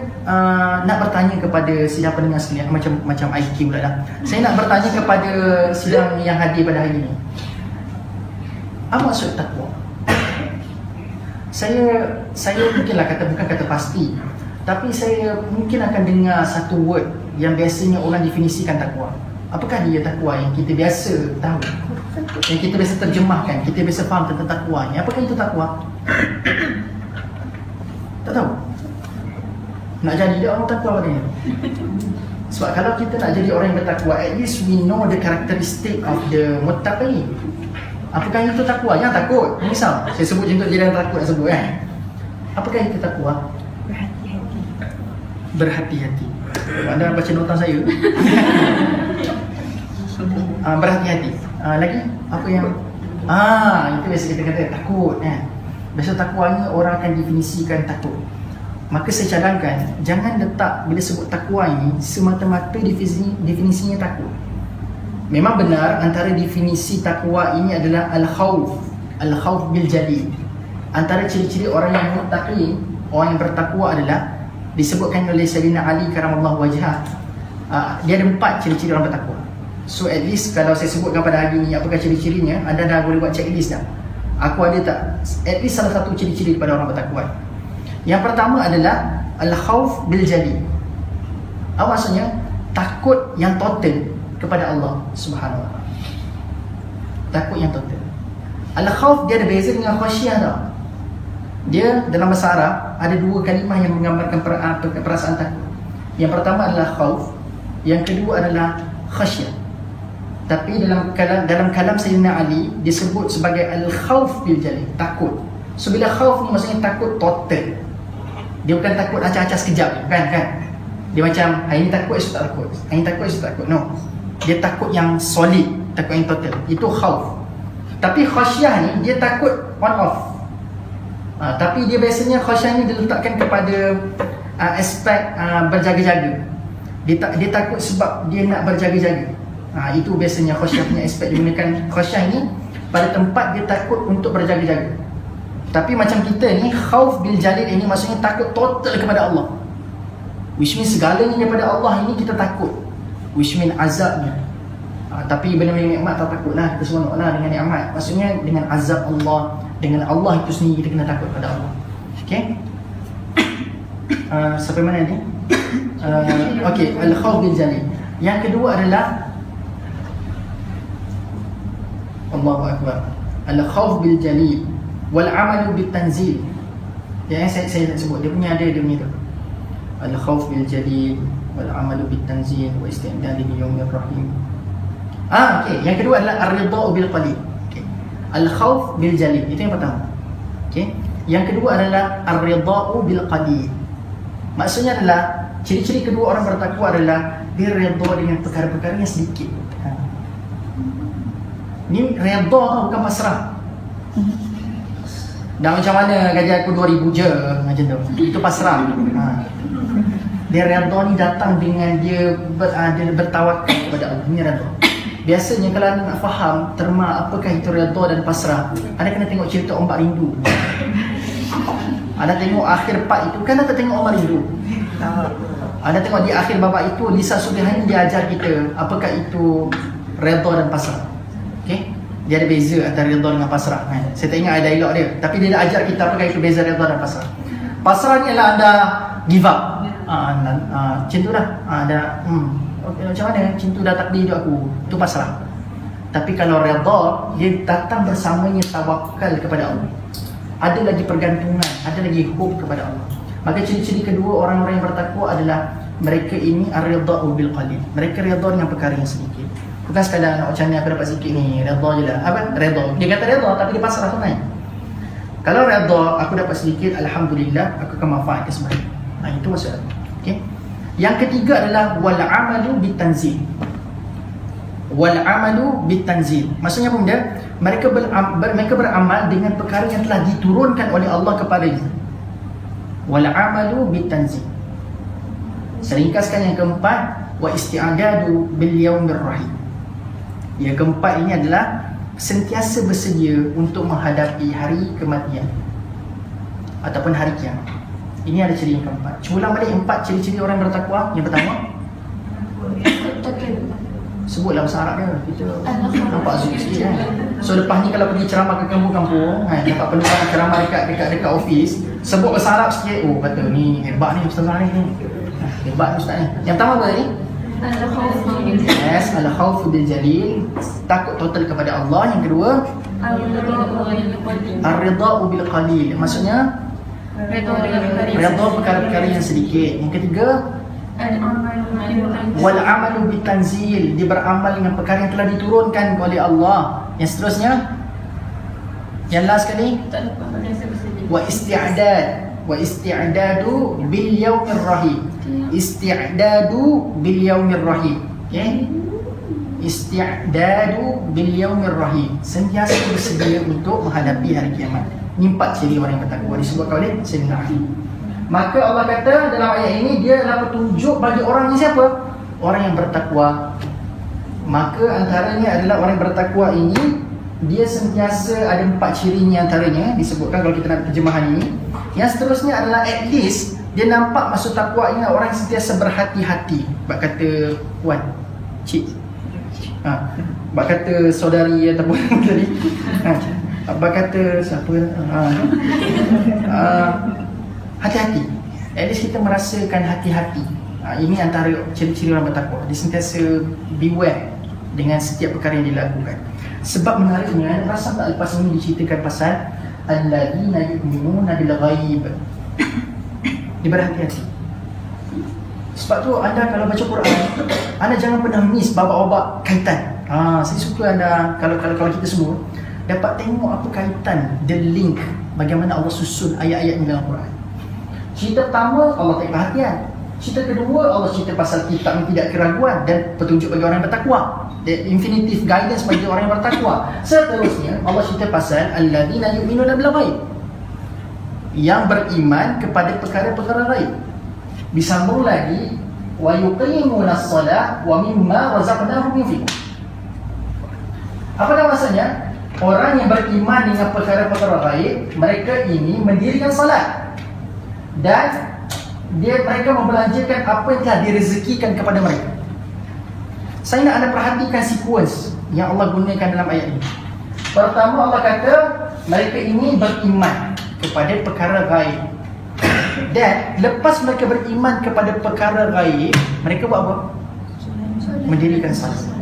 nak bertanya kepada sidang pendengar sekalian, macam IQ pula dah. Saya nak bertanya kepada sidang yang hadir pada hari ini. Apa maksud takwa? Saya mungkinlah bukan kata pasti, tapi saya mungkin akan dengar satu word yang biasanya orang definisikan takwa. Apakah dia takwa yang kita biasa tahu, yang kita biasa terjemahkan, kita biasa faham tentang takwa ni? Apakah itu takwa? Tak tahu. Nak jadi dia orang takwa ni. Sebab kalau kita nak jadi orang yang bertakwa, at least we know the characteristic of the muttaqin. Apakah itu takwa? Yang takut. Misal, saya sebut contoh jadi yang takut nak sebut kan. Apakah itu takwa? Berhati-hati. Berhati-hati. Anda baca nota saya. Berhati-hati. Lagi? Apa yang itu biasa kita kata takut kan. Biasa takwa ni orang akan definisikan takut. Maka saya cadangkan, jangan letak bila sebut takwa ini semata-mata definisinya takut. Memang benar antara definisi takwa ini adalah al-khawf bil jalil. Antara ciri-ciri orang yang muttaqin, orang yang bertakwa adalah disebutkan oleh Sayyidina Ali karamallahu wajhah. Dia ada 4 ciri-ciri orang bertakwa. So at least kalau saya sebutkan pada hari ini apakah ciri-cirinya, anda dah boleh buat checklist dah. Aku ada tak at least salah satu ciri-ciri daripada orang bertakwa. Yang pertama adalah al-khawf bil jalil. Apa maksudnya? Takut yang total kepada Allah Subhanahu wa taala. Takut yang total. Al-khawf dia ada beza dengan khasyah tau. Dia dalam bahasa Arab ada 2 kalimah yang menggambarkan perasaan takut. Yang pertama adalah khauf, yang kedua adalah khasyah. Tapi dalam kalam Sayyidina Ali disebut sebagai al-khawf bil jalil, takut. So bila khauf ni maksudnya takut total. Dia bukan takut acah-acah sekejap, kan? Dia macam hari ni takut, esok tak takut. Hari ni takut, esok tak takut. No. Dia takut yang solid, takut yang total. Itu khauf. Tapi khasyah ni dia takut on off. Tapi dia biasanya khasyah ni diletakkan kepada aspek berjaga-jaga. Dia takut sebab dia nak berjaga-jaga. Itu biasanya khasyah punya aspek. Dia gunakan khasyah ni pada tempat dia takut untuk berjaga-jaga. Tapi macam kita ni, khauf bil jalil ini maksudnya takut total kepada Allah. Which means segalanya daripada Allah ini kita takut. Which means azabnya. Tapi benda-benda nikmat tak takutlah. Kita semua naklah dengan nikmat. Maksudnya dengan azab Allah, dengan Allah itu sendiri kita kena takut pada Allah. Okay? Sampai mana ni? Okay, al-khawf bil jalil. Yang kedua adalah Allahu Akbar, al-khawf bil jalil wal amalu bil tanzil. Yang saya nak sebut, dia punya tu. Al-khawf bil jalil wal amalu bil tanzil wa isti'dad li yaumir rahim. Okay, yang kedua adalah ar-ridha bil qalil. Okay. Al-khawf bil jalil, itu yang pertama. Okey. Yang kedua adalah ar-ridha'u bil qalil. Maksudnya adalah ciri-ciri kedua orang bertakwa adalah dia redha dengan perkara-perkara yang sedikit. Ni redha bukan pasrah. Dah macam mana gaji aku 2000 je macam tu. Itu pasrah. Dia redha ni datang dengan dia bertawakal kepada Allah. Ini redha. Biasanya kalau anda nak faham terma apakah itu redha dan pasrah, anda kena tengok cerita Ombak Rindu. Anda tengok akhir part itu, kan anda tengok Ombak Rindu. Anda tengok di akhir babak itu, Lisa Subrihani dia ajar kita apakah itu redha dan pasrah. Okey? Dia ada beza antara redha dengan pasrah. Saya tak ingat ada dialog dia, tapi dia dah ajar kita apakah itu beza redha dan pasrah. Pasrah ni adalah anda give up. Macam tu dah. Okay, macam mana? Macam tu dah takdir hidup aku. Itu pasrah. Tapi kalau redha, dia datang bersamanya tawakal kepada Allah. Ada lagi pergantungan, ada lagi hope kepada Allah. Maka ciri-ciri kedua orang-orang yang bertakwa adalah mereka ini ar-ridha'u bil qalil. Mereka redha dengan perkara yang sedikit. Bukan sekadar nak macam ni aku dapat sikit ni, redha je lah. Apa? Redha. Dia kata redha tapi dia pasrah tu kan. Kalau redha aku dapat sedikit, alhamdulillah, aku akan manfaatkan sebaik. Itu maksudnya. Okey. Yang ketiga adalah wal amalu bitanzil. Wal amalu bitanzil. Maksudnya apa benda? Mereka beramal dengan perkara yang telah diturunkan oleh Allah kepadanya. Wal amalu bitanzil. Seringkaskan yang keempat, wa isti'adadu bil yaumir rahim. Yang keempat ini adalah sentiasa bersedia untuk menghadapi hari kematian ataupun hari kiamat. Ini ada ciri yang keempat. Cuba ulang balik 4 ciri-ciri orang bertakwa. Yang pertama, sebutlah bahasa Arab dia. Kita nampak zoom sikit kan. So lepas ni kalau pergi ceramah ke kampung-kampung, dapat penumpang ceramah dekat office, sebut bahasa Arab sikit. Oh kata ni hebat ni ustaz ni. Hebat ni ustaz ni. Yang pertama apa tadi? Yes, al-khawfu bil jalil, takut total kepada Allah. Yang kedua, ar-ridha'u bil qalil. Maksudnya redha perkara-perkara yang sedikit. Yang ketiga, wal amalu bitanzil, dia beramal dengan perkara yang telah diturunkan oleh Allah. Yang seterusnya, yang last sekali, wa isti'dadu bil yaumir rahim. Isti'dadu bil yaumir rahim. Okey? Isti'dadu bil yaumir rahim. Sentiasa bersedia untuk menghadapi hari kiamat. Ini 4 ciri orang yang bertakwa disebutkan oleh Sayyidina Ali. Maka Allah kata dalam ayat ini, dia adalah petunjuk bagi orang ni siapa? Orang yang bertakwa. Maka antaranya adalah orang yang bertakwa ini, dia sentiasa ada 4 cirinya antaranya disebutkan kalau kita nak terjemahan ini. Yang seterusnya adalah at least dia nampak maksud takwa ini orang yang sentiasa berhati-hati. Bak kata Puan, Cik, bak kata saudari ataupun tadi, bak kata siapa, hati-hati. At least kita merasakan hati-hati. Ini antara ciri-ciri orang bertakwa. Dia sentiasa beware dengan setiap perkara yang dilakukan. Sebab menariknya, rasa tak lepas ini diceritakan pasal alladzina yu'minuna bil ghaib. Dia berhati-hati. Sebab tu anda kalau baca Quran, anda jangan pernah miss babak-babak kaitan. Saya suka anda kalau kita semua dapat tengok apa kaitan, the link, bagaimana Allah susun ayat-ayat dalam Quran. Cerita pertama, Allah tak perhatian. Cerita kedua, Allah cerita pasal kitab yang tidak keraguan dan petunjuk bagi orang yang bertakwa, the infinitive guidance bagi orang yang bertakwa. Seterusnya, Allah cerita pasal alladzina yu'minuna bil ghaib, yang beriman kepada perkara-perkara ghaib. Disambung lagi, wa yuqimunas shalah wa mimma razaqnahum yunfiqun. Apa maksudnya? Orang yang beriman dengan perkara-perkara ghaib, mereka ini mendirikan salat dan mereka membelanjakan apa yang telah direzekikan kepada mereka. Saya nak anda perhatikan sequence yang Allah gunakan dalam ayat ini. Pertama, Allah kata mereka ini beriman kepada perkara ghaib, dan lepas mereka beriman kepada perkara ghaib, mereka buat apa? Mendirikan salat.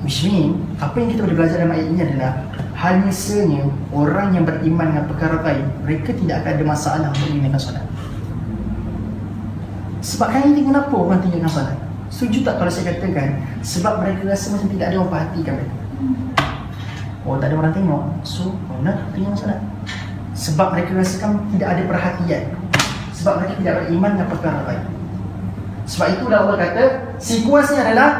Which means, apa yang kita boleh belajar dalam ayat ini adalah hanya sebenarnya orang yang beriman dengan perkara ghaib, mereka tidak akan ada masalah untuk meninggalkan solat. Sebab kan ini kenapa orang tinggalkan solat? Setuju tak kalau saya katakan sebab mereka rasa macam tidak ada orang perhatikan mereka? Oh, tak ada orang tengok, so nak tinggalkan solat. Sebab mereka rasakan tidak ada perhatian, sebab mereka tidak beriman dengan perkara lain. Sebab itulah Allah kata sekuensnya adalah,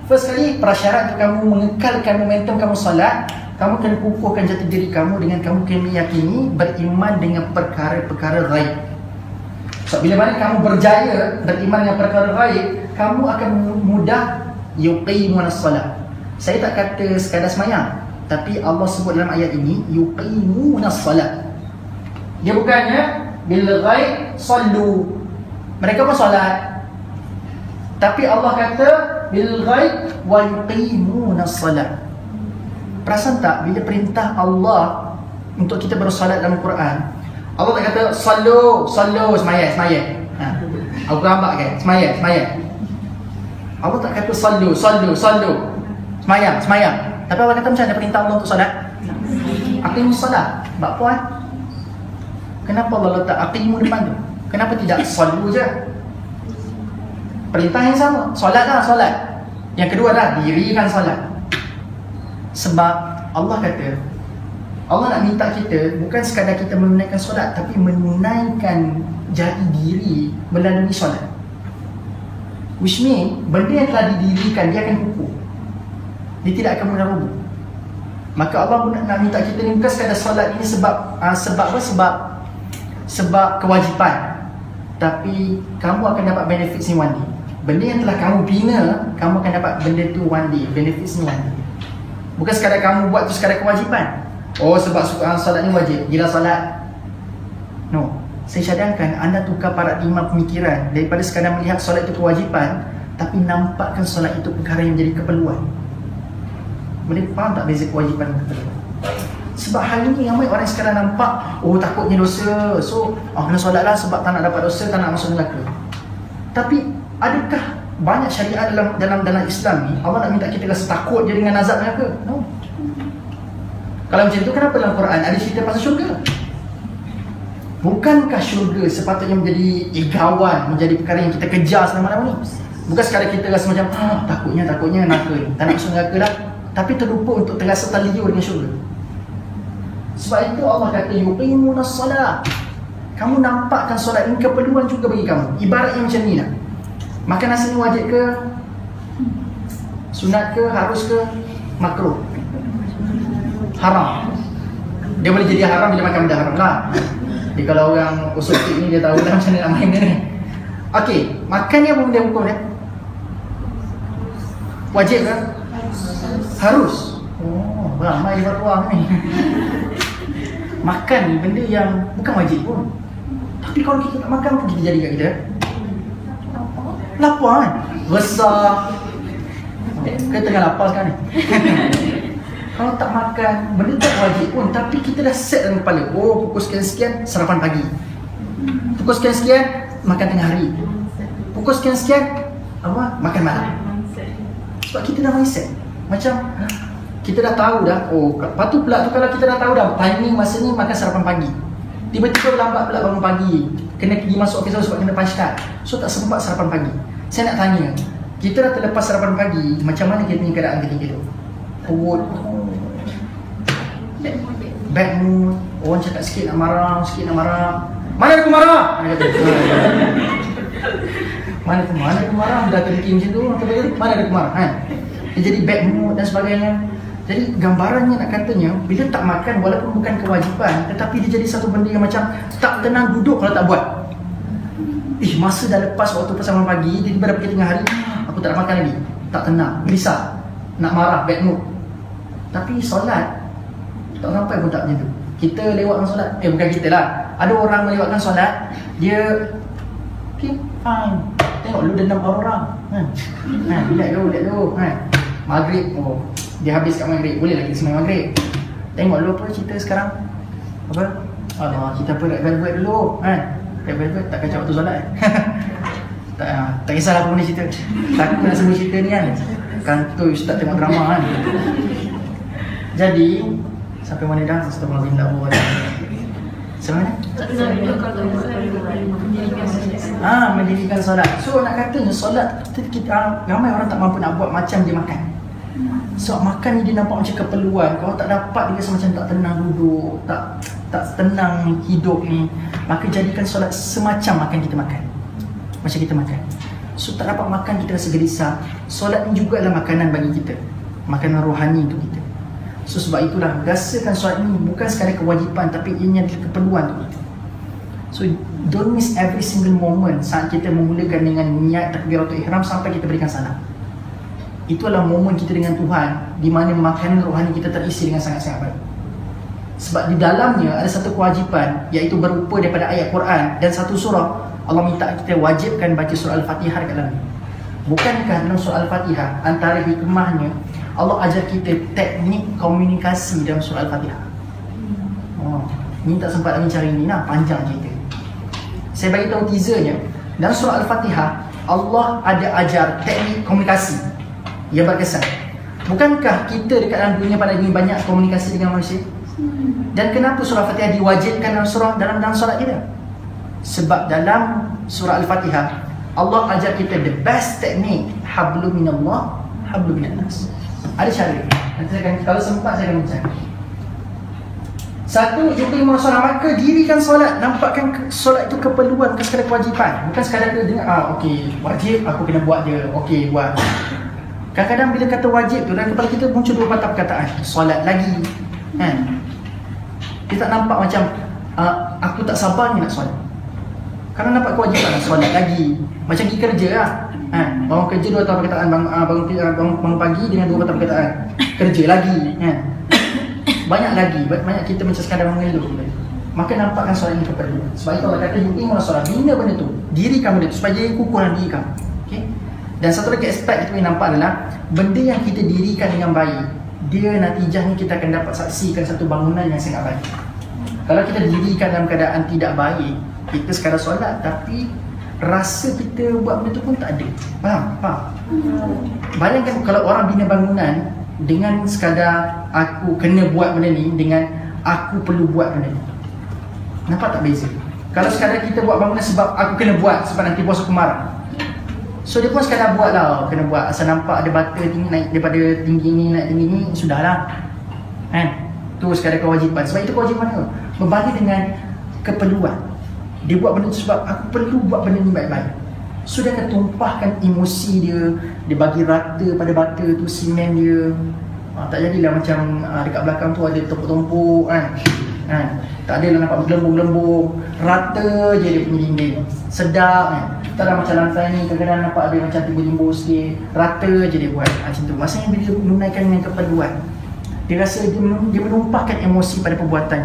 first kali prasyarat untuk kamu mengekalkan momentum kamu solat, kamu kena kukuhkan jati diri kamu dengan kamu kena meyakini beriman dengan perkara-perkara gaib. So bila mana kamu berjaya beriman dengan perkara gaib, kamu akan mudah yuqimunas salat. Saya tak kata sekadar semayang, tapi Allah sebut dalam ayat ini yuqimunas salat. Dia bukannya bil ghaib sallu, mereka pun solat, tapi Allah kata bil ghaib wa yuqimunas salat. Perasan tak bila perintah Allah untuk kita bersolat dalam Quran, Allah tak kata sallu, sallu, semayang, semayang. Aku gambar kan, semayang, semayang. Allah tak kata sallu, sallu, sallu, semayang, semayang. Tapi Allah kata macam mana perintah Allah untuk solat? Aqimus salat. Bak puan, kenapa Allah letak aqimu depan tu? Kenapa tidak sallu je? Perintah yang sama, solat lah, solat. Yang kedua dah, dirikan solat. Sebab Allah kata, Allah nak minta kita bukan sekadar kita menunaikan solat, tapi menunaikan jati diri melalui solat. Which mean, benda yang telah didirikan dia akan kukuh, dia tidak akan mudah roboh. Maka Allah nak minta kita ni bukan sekadar solat ini sebab sebab apa? Sebab kewajipan, tapi kamu akan dapat benefit ni one day. Benda yang telah kamu bina, kamu akan dapat benda tu one day, benefit ni one day. Bukan sekadar kamu buat tu sekadar kewajipan. Oh sebab solat ni wajib, gila solat. No, saya cadangkan anda tukar paradigma pemikiran daripada sekadar melihat solat itu kewajipan, tapi nampakkan solat itu perkara yang menjadi keperluan. Boleh faham tak beza kewajipan dan keperluan? Sebab hari ni ramai orang sekarang nampak, oh takutnya dosa, so kena solat lah sebab tak nak dapat dosa, tak nak masuk neraka. Tapi adakah banyak syariat dalam Islam ni Allah nak minta kita rasa takut je dengan azab neraka? No. Kalau macam tu, kenapa dalam Quran ada cerita pasal syurga? Bukankah syurga sepatutnya menjadi igawan, menjadi perkara yang kita kejar selama-lama ni? Bukan sekadar kita rasa macam takutnya neraka ni, tak nak masuk neraka dah, tapi terlupa untuk terasa terliur dengan syurga. Sebab itu Allah kata yuqimunas salat. Kamu nampakkan solat ini keperluan juga bagi kamu. Ibaratnya macam ni lah, makan nasi ni wajib ke? Sunat ke? Harus ke? Makruh? Haram. Dia boleh jadi haram bila makan benda haram lah. Jadi kalau orang usul fiqh ni dia tahu lah macam mana nak main dia ni. Okey, makan ni apa benda hukum dia? Wajib ke? Harus. Oh, ramai di fatwa ni. Makan ni benda yang bukan wajib pun, tapi kalau kita tak makan, apa kita jadi kat kita? Lapar kan? Besar. Kita tengah lapar sekarang ni. Kalau tak makan, benda tak wajib pun, tapi kita dah set dalam kepala, oh pukul sekian-sekian sarapan pagi, pukul sekian-sekian makan tengah hari, pukul sekian-sekian apa? Makan malam. Sebab kita dah mindset macam kita dah tahu dah, oh patut pula tu kalau kita dah tahu dah timing masa ni makan sarapan pagi, tiba-tiba lambat pula bangun pagi, kena pergi masuk office sebab kena punch card, so tak sempat sarapan pagi. Saya nak tanya, kita dah terlepas sarapan pagi, macam mana kita punya keadaan ketika tu? Perut, bad mood, orang cakap sikit nak marah, mana aku marah? Mana aku marah? Dah terfikir macam tu, mana aku marah? Dia jadi bad mood dan sebagainya. Jadi gambarannya nak katanya, bila tak makan walaupun bukan kewajipan, tetapi dia jadi satu benda yang macam tak tenang duduk kalau tak buat. Masa dah lepas waktu persamaan pagi, jadi pada pergi tengah hari, aku tak nak makan lagi, tak tenang, gelisah, nak marah, bad mood. Tapi solat tak sampai pun tak macam tu. Kita lewatkan solat, bukan kita lah, ada orang melewatkan solat, dia okay, fine, tengok lu dendam orang, relax dulu, maghrib, oh dia habis kat maghrib, boleh lagi sembahyang maghrib. Tengok lu apa cerita sekarang, apa, cerita apa Red Velvet dulu, Red Velvet tak kacau waktu solat. Tak kisahlah apa benda cerita, takut nak sebut cerita ni kan, kantoi ustaz tengok drama kan. Jadi sampai mana dah? Astagfirullahaladzim. Sampai mana? Mendirikan solat. So nak katanya solat kita, ramai orang tak mampu nak buat macam dia makan. So makan ni dia nampak macam keperluan. Kalau tak dapat dia rasa macam tak tenang duduk, tak tak tenang hidup ni, maka jadikan solat semacam makan kita makan. Macam kita makan. So tak dapat makan kita rasa gelisah. Solat ni juga adalah makanan bagi kita, makanan rohani untuk kita. So sebab itulah rasakan solat ni bukan sekadar kewajipan, tapi ianya adalah keperluan untuk kita. So don't miss every single moment saat kita memulakan dengan niat takbiratul ihram sampai kita berikan salam. Itu adalah momen kita dengan Tuhan, di mana makanan rohani kita terisi dengan sangat-sangat baik. Sebab di dalamnya ada satu kewajipan, iaitu berupa daripada ayat Quran dan satu surah. Allah minta kita wajibkan baca surah Al-Fatihah dekat dalam. Bukankah dalam surah Al-Fatihah antara hikmahnya Allah ajar kita teknik komunikasi dalam surah Al-Fatihah. Ni tak sempat nak bincang ini, panjang cerita. Saya bagi tahu teasernya. Dalam surah Al-Fatihah Allah ada ajar teknik komunikasi yang berkesan. Bukankah kita dekat dalam dunia pada ini banyak komunikasi dengan manusia? Dan kenapa surah Al-Fatihah diwajibkan dalam solat kita? Sebab dalam surah Al-Fatihah Allah ajar kita the best teknik, hablum minallah, hablum minannas. Ada cara. Nanti saya akan, kalau sempat saya akan bincang. Satu, yuqimuna solat, maka dirikan solat. Nampakkan solat itu keperluan, bukan sekadar kewajipan. Bukan sekadar kita dengar, okey, wajib, aku kena buat dia. Okey, buat. Kadang-kadang bila kata wajib tu, dalam kepala kita muncul dua patah perkataan. Solat lagi, kan? Kita tak nampak macam aku tak sabar ni nak solat. Kerana nampak kewajipan, solat lagi. Macam pergi kerja lah, bangun kerja dua patah perkataan, bangun pagi dengan dua patah perkataan. Kerja lagi, kan? Banyak lagi, banyak kita macam sekadar mengeluh. Maka nampakkan solat ini keperluan. Sebab itu Allah kata yuqimuna solat, bina benda tu, dirikan benda tu supaya jadi kukuh dalam diri kamu. Okay? Dan satu lagi aspek itu yang nampak adalah benda yang kita dirikan dengan baik, dia natijahnya kita akan dapat saksikan satu bangunan yang sangat baik. Kalau kita dirikan dalam keadaan tidak baik, kita sekadar solat tapi rasa kita buat benda tu pun tak ada. Faham? Bayangkan kalau orang bina bangunan dengan sekadar aku kena buat benda ni dengan aku perlu buat benda ni. Nampak tak beza? Kalau sekadar kita buat bangunan sebab aku kena buat, sebab nanti bos aku marah, so dia pun sekadar buat lah, kena buat. Asal nampak ada bata tinggi naik daripada tinggi ni naik tinggi ni, sudahlah, kan? Tu sekadar kewajipan. Sebab itu kewajipan tu berbanding dengan keperluan. Dia buat benda tu sebab aku perlu buat benda ni baik-baik. So dia akan tumpahkan emosi dia, dia bagi rata pada bata tu, simen dia. Tak jadilah macam dekat belakang tu ada tumpuk-tumpuk, kan? Tak adalah nampak bergelembung-gelembung, rata je dia punya dinding, sedap, kan? Tak ada macam lantai ni, kadang-kadang nampak ada macam timbul-timbul sikit, rata je dia buat macam tu. Maksudnya bila dia menunaikan dengan keperluan, dia rasa dia menumpahkan emosi pada perbuatan.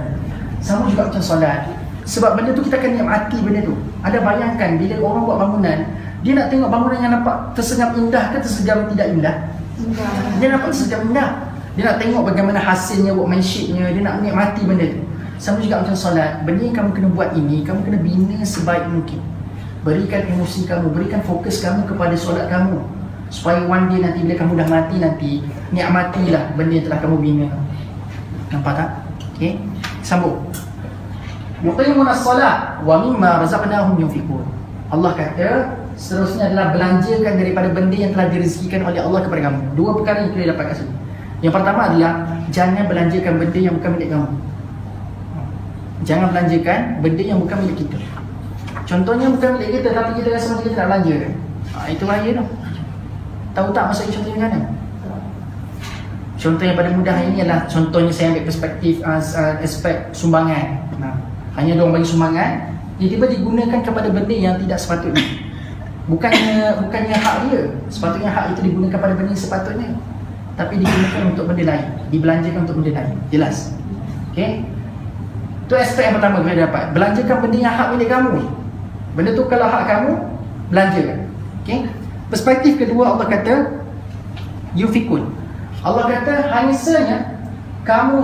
Sama juga macam solat. Sebab benda tu kita akan nikmati benda tu. Ada bayangkan bila orang buat bangunan, dia nak tengok bangunan yang nampak tersenyum indah ke tersenyum tidak indah? Dia nampak tersenyum indah. Dia nak tengok bagaimana hasilnya, workmanshipnya, dia nak nikmati benda tu. Sama juga macam solat. Benda yang kamu kena buat ini, kamu kena bina sebaik mungkin. Berikan emosi kamu, berikan fokus kamu kepada solat kamu, supaya one day nanti bila kamu dah mati nanti, nikmatilah benda yang telah kamu bina. Nampak tak? Okay, sambung. Yuqimuna as-salat wa mimma razaqnahum yunfiqun. Allah kata seterusnya adalah belanjakan daripada benda yang telah direzekikan oleh Allah kepada kamu. Dua perkara yang kita dapat kat sini. Yang pertama adalah jangan belanjakan benda yang bukan milik kamu. Jangan belanjakan benda yang bukan milik kita. Contohnya bukan milik kita tapi kita rasa macam kita nak belanja. Itu bahaya tu. Tahu tak maksud contohnya macam mana? Contoh yang paling mudah ini adalah contohnya saya ambil perspektif aspek sumbangan. Hanya diorang bagi sumbangan, dia tiba digunakan kepada benda yang tidak sepatutnya. Bukannya hak dia. Sepatutnya hak itu digunakan pada benda yang sepatutnya, tapi digunakan untuk benda lain, dibelanjakan untuk benda lain. Jelas? Okay? Itu aspek yang pertama kita dapat. Belanjakan benda yang hak milik kamu. Benda tu kalau hak kamu, belanjakan. Okay? Perspektif kedua, Allah kata yufikun. Allah kata hanya kamu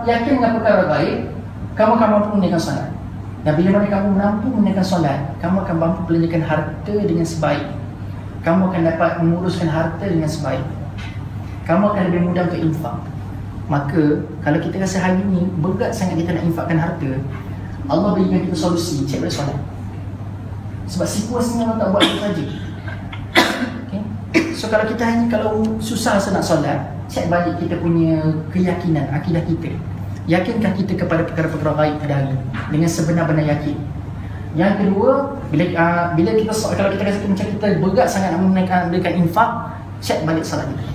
yakin dengan perkara baik, kamu akan mampu menunaikan solat. Dan bila mana kamu mampu menunaikan solat, kamu akan mampu belanjakan harta dengan sebaik. Kamu akan dapat menguruskan harta dengan sebaik. Kamu akan lebih mudah untuk infak. Maka kalau kita rasa hari ini berat sangat kita nak infakkan harta, Allah berikan kita solusi, cek balik solat. Sebab situasinya Allah tak buat itu saja. Okay? So kalau kita hanya kalau susah rasa nak solat, cek balik kita punya keyakinan, akidah kita. Yakinkah kita kepada perkara-perkara gaib pada hari ini dengan sebenar-benar yakin? Yang kedua, bila kita kalau kita rasa macam kita berat sangat nak menunaikan infak, cek balik salat kita.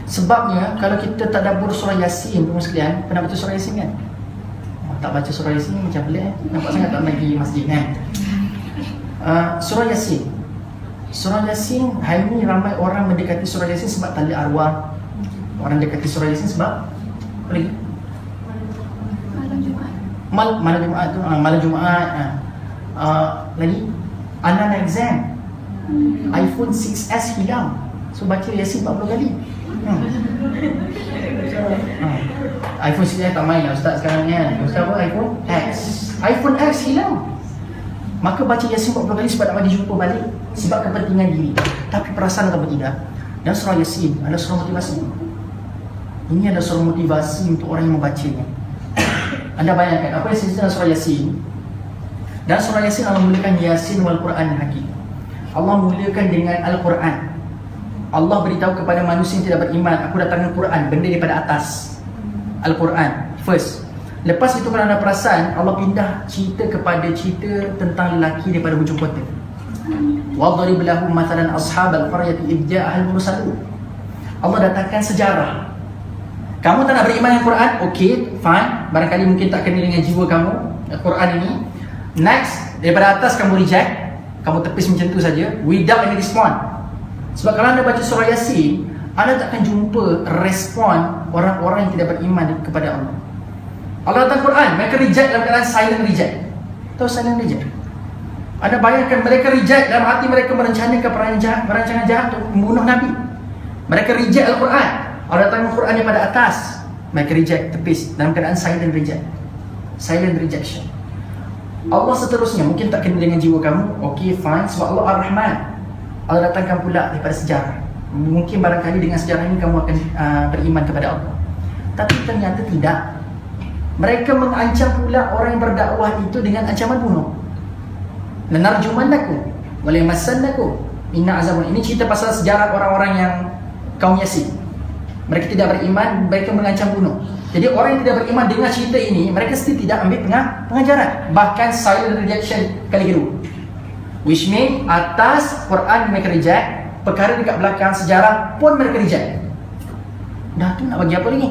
Sebabnya kalau kita tadabbur surah Yasin, teman sekalian, pernah baca surah Yasin kan? Tak baca surah Yasin macam pelik nampak sangat tak pergi masjid kan? Surah Yasin. Surah Yasin, hari ni ramai orang mendekati surah Yasin sebab tali arwah. Orang dekati surah Yasin sebab apa lagi? Malam Jumaat tu, malam Jumaat. Lagi anak exam, iPhone 6s hilang, so baca Yasin 40 kali. iPhone 6s tak main lah Ustaz sekarang kan. Ustaz apa? iPhone X hilang, maka baca Yasin 40 kali sebab nak bagi jumpa balik, sebab kepentingan diri. Tapi perasaan atau tidak, dan surah Yasin adalah surah motivasi. Ini adalah surah motivasi untuk orang yang membacanya. Anda bayangkan apa yang disebut dalam surah Yasin. Dan surah Yasin Allah mulakan Yasin wal Quran Hakim. Allah mulakan dengan Al-Quran. Allah beritahu kepada manusia yang tidak beriman, aku datangkan Quran, benda daripada atas. Al-Quran first. Lepas itu kalau anda perasan, Allah pindah cerita kepada cerita tentang lelaki daripada hujung kota. وَضَرِبْ لَهُمْ مَثَلًا أَصْحَابَ الْقَرْيَةِ إِذْ جَاءَهَا الْمُرْسَلُونَ. Allah datangkan sejarah. Kamu tak nak beriman dengan Quran? Okey, fine. Barangkali mungkin tak kena dengan jiwa kamu Quran ini. Next, daripada atas kamu reject, kamu tepis macam tu saja without any respond. Sebab kalau anda baca surah Yasin, anda takkan jumpa respon orang-orang yang tidak beriman kepada Allah. Allah datang Quran, mereka reject dalam keadaan silent reject. Tahu silent reject? Anda bayangkan mereka reject, dalam hati mereka merencanakan perancangan jahat untuk membunuh Nabi. Mereka reject Al-Quran. Allah datang Al-Quran daripada atas, mereka reject, tepis dalam keadaan silent reject. Silent rejection. Allah seterusnya mungkin tak kena dengan jiwa kamu. Okey, fine. Sebab Allah Ar-Rahman, Allah datangkan pula daripada sejarah. Mungkin barangkali dengan sejarah ini kamu akan beriman kepada Allah. Tapi ternyata tidak. Mereka mengancam pula orang yang berdakwah itu dengan ancaman bunuh. Lanarjumannakum wa layamassannakum inna azabun. Ini cerita pasal sejarah orang-orang yang kaum Yasin. Mereka tidak beriman, mereka mengancam bunuh. Jadi orang yang tidak beriman dengar cerita ini, mereka still tidak ambil pengajaran. Bahkan silent rejection kali kedua. Which mean atas Quran mereka reject, perkara dekat belakang sejarah pun mereka reject. Dah tu nak bagi apa lagi?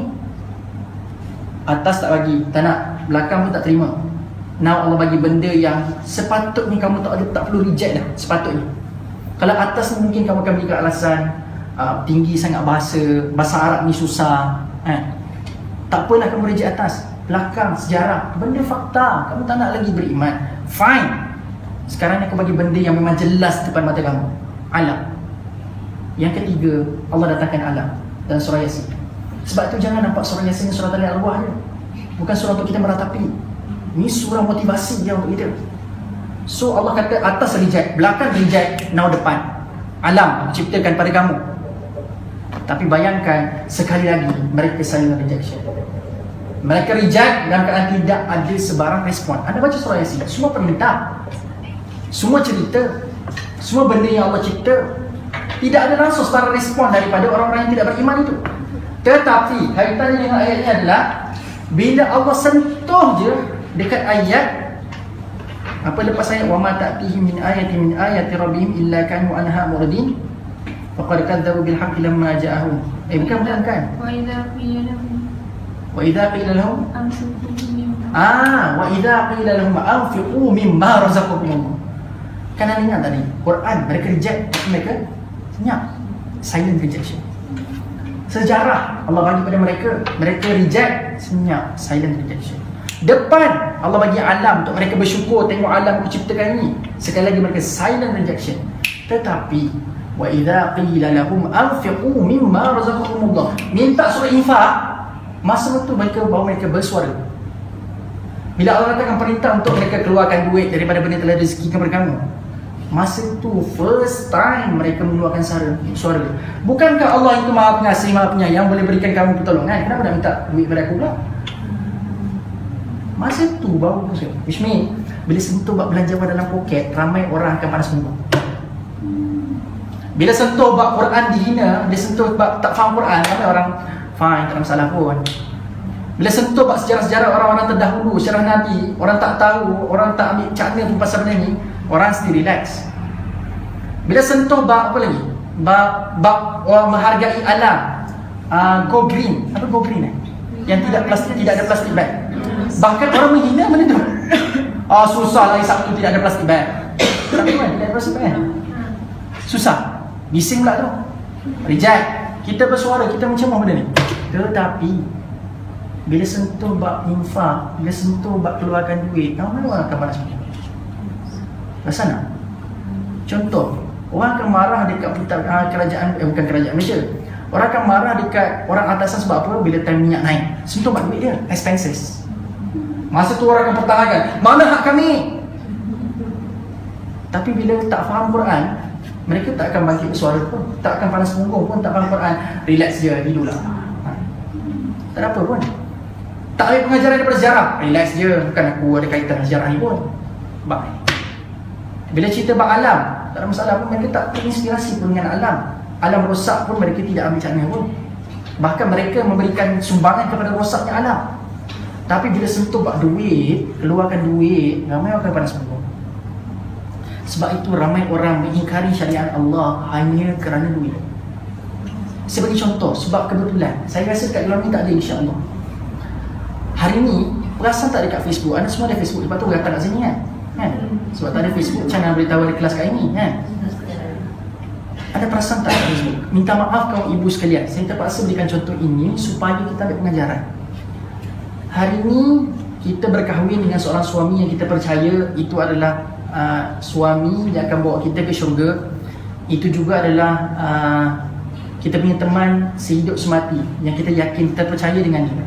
Atas tak bagi, tak nak, belakang pun tak terima. Now Allah bagi benda yang sepatutnya kamu tak perlu reject dah, sepatutnya. Kalau atas mungkin kamu akan berikan alasan tinggi sangat bahasa Arab ni susah, tak apalah kamu reject atas. Belakang, sejarah, benda fakta, kamu tak nak lagi beriman, fine. Sekarang aku bagi benda yang memang jelas depan mata kamu, alam. Yang ketiga, Allah datangkan alam dalam surah Yasin. Sebab tu jangan nampak surah Yasin surah tali arwah je. Bukan surah untuk kita meratapi. Ini surah motivasi dia untuk kita. So Allah kata atas reject, belakang reject, now depan. Alam ciptakan pada kamu. Tapi bayangkan sekali lagi mereka silent rejection. Mereka reject dalam keadaan tidak ada sebarang respon. Anda baca surah Yasin, semua perintah, semua cerita, semua benda yang Allah cipta, tidak ada langsung sebarang respon daripada orang-orang yang tidak beriman itu. Tetapi kaitannya dengan ayat ini adalah bila Allah sentuh je dekat ayat, apa lepas ayat wa ma ta'tihim min ayatin min ayati rabbihim illa kanu anha muridin faqad kadzabu bil haqqi lamma ja'ahum. Bukan kan? Wa idza qila lahum anfiqu wa idza qila lahum anfiqu mimma razaqakumullah. Kan anda ingat tadi Quran mereka reject, mereka senyap, silent rejection. Sejarah Allah bagi pada mereka, mereka reject, senyap, silent rejection. Depan Allah bagi alam untuk mereka bersyukur, tengok alam aku ciptakan ini. Sekali lagi mereka silent rejection. Tetapi wa idza qila lahum anfiqu mimma razaqakumullah, minta suruh infak, masa itu baru mereka bersuara. Bila Allah katakan perintah untuk mereka keluarkan duit daripada benda telah rezekikan kepada kamu, masa itu first time mereka mengeluarkan suara. Bukankah Allah itu Maha Pengasih, Maha Penyayang, boleh berikan kamu pertolongan? Kenapa nak minta duit pada aku pula? Masa itu baru bersuara. Which mean bila sentuh bab belanjawan dalam poket, ramai orang akan panas muka. Bila sentuh bab Quran dihina, dia sentuh bab tak faham Quran, ramai orang fine, tak ada masalah pun. Bila sentuh bab sejarah-sejarah orang-orang terdahulu, sejarah Nabi, orang tak tahu, orang tak ambil cakna pun pasal benda ni, orang still relax. Bila sentuh bab apa lagi? Bab orang menghargai alam, go green. Apa go green Yang tidak ada plastik bag. Bahkan orang menghina benda tu. Susah lagi Sabtu tidak ada plastik bag. Tapi kan tidak ada plastik bag. Susah. Bising pula tu. Reject. Kita bersuara, kita macam benda ni. Tetapi bila sentuh bab infak, bila sentuh bab keluarkan duit, mana orang akan panas macam ni? Rasa tak? Contoh, orang akan marah dekat kerajaan, bukan kerajaan Malaysia. Orang akan marah dekat orang atasan sebab apa? Bila time minyak naik, sentuh bab duit dia, expenses. Masa tu orang akan pertahankan, mana hak kami? Tapi bila tak faham Quran, mereka tak akan bangkit suara pun, tak akan panas punggung pun, tak faham Quran, relax je, tidurlah. Tak ada apa pun. Tak ambil pengajaran daripada sejarah, relax je, bukan aku ada kaitan dengan sejarah ni pun. Bye. Bila cerita bab alam, tak ada masalah pun, mereka tak terinspirasi pun dengan alam. Alam rosak pun mereka tidak ambil cakna pun. Bahkan mereka memberikan sumbangan kepada rosaknya alam. Tapi bila sentuh bab duit, keluarkan duit, ramai orang akan panas punggung. Sebab itu ramai orang mengingkari syariat Allah hanya kerana duit. Sebagai contoh, sebab kebetulan saya rasa kat dalam ni tak ada, insya-Allah. Hari ni perasan tak dekat Facebook, anda semua ada Facebook, lepas tu datang kat sini kan? Sebab tak ada Facebook, macam mana beritahu ada kelas kat ini kan? Ada perasan tak kat Facebook? Minta maaf kaum ibu sekalian, saya terpaksa berikan contoh ini supaya kita ambil pengajaran. Hari ni kita berkahwin dengan seorang suami yang kita percaya itu adalah suami yang akan bawa kita ke syurga. Itu juga adalah kita punya teman sehidup semati yang kita yakin, kita percaya dengan dia.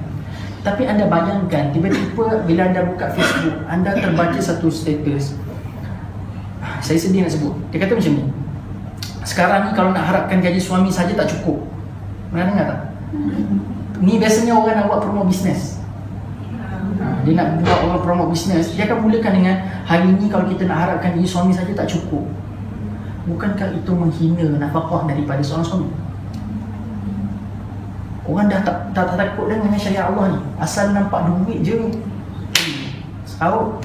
Tapi anda bayangkan, tiba-tiba bila anda buka Facebook, anda terbaca satu status. Saya sedih nak sebut. Dia kata macam ni, sekarang ni kalau nak harapkan gaji suami saja tak cukup. Pernah dengar tak? Ni biasanya orang nak buat promo bisnes. Dia nak buat orang promo bisnes, dia akan mulakan dengan, hari ni kalau kita nak harapkan gaji suami saja tak cukup. Bukankah itu menghina nafkah daripada seorang suami? Orang dah tak takut dengan syariat Allah ni. Asal nampak duit je saut.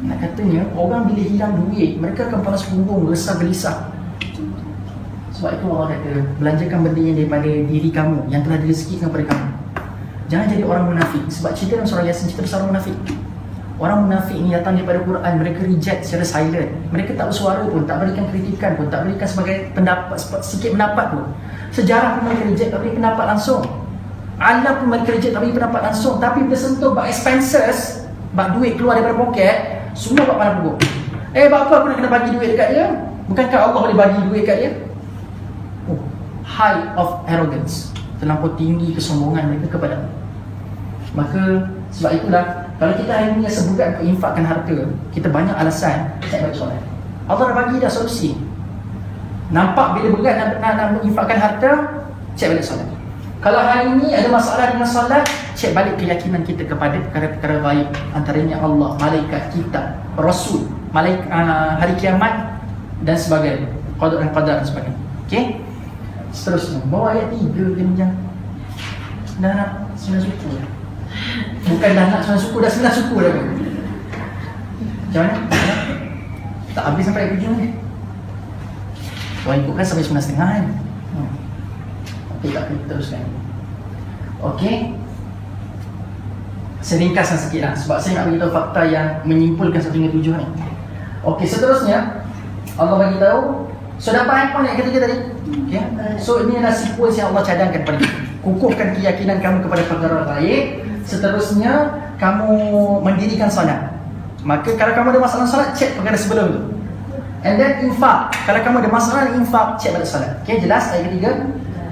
Nak katanya, orang bila hilang duit, mereka akan panas punggung, resah gelisah. Sebab itu Allah kata, belanjakan benda yang daripada diri kamu, yang telah direzekikan kepada kamu. Jangan jadi orang munafik. Sebab cerita dalam surah Yasin, cerita pasal orang munafik. Orang munafik ni datang daripada Quran, mereka reject secara silent. Mereka tak bersuara pun, tak berikan kritikan pun, tak berikan sebagai pendapat, sikit pendapat pun. Sejarah pun mereka reject, tak beri pendapat langsung. Alam pun mereka reject, tak beri pendapat langsung. Tapi bila sentuh bab expenses, bab duit keluar daripada poket, semua bab panas punggung. Bab apa aku nak kena bagi duit dekat dia? Bukankah Allah boleh bagi duit dekat dia? High of arrogance, terlampau tinggi kesombongan mereka kepada Allah. Maka sebab itulah, kalau kita hari ini sebugat untuk infakkan harta, kita banyak alasan tak bagi solat. Allah dah bagi dah solusi. Nampak bila berat nak menginfakkan harta, cek balik solat. Kalau hari ini ada masalah dengan solat, cek balik keyakinan kita kepada perkara-perkara gaib, antaranya Allah, malaikat, kitab, rasul, malaikat, hari kiamat dan sebagainya, qada dan qadar dan sebagainya. Okey? Seterusnya, bawa ayat 3 genjang. Dah nak 9 suku dah. Bukan dah nak 9 suku, dah 9 suku dah. Macam mana? Tak habis sampai ayat 7 ni. Kalau ikutkan sampai 9.30 kan. Okey, tak kita teruskan. Okey, saya ringkaskan sikit lah, sebab saya nak beritahu fakta yang menyimpulkan 1 hingga 7 ni. Okey, seterusnya Allah bagi tahu. So dapat handphone yang ketiga tadi. Okay. So ini adalah sequence yang Allah cadangkan kepada kita. Kukuhkan keyakinan kamu kepada perkara gaib. Seterusnya kamu mendirikan solat. Maka kalau kamu ada masalah solat, cek perkara sebelum itu. And then infak. Kalau kamu ada masalah infak, cek balik solat. Okay, jelas ayat ketiga.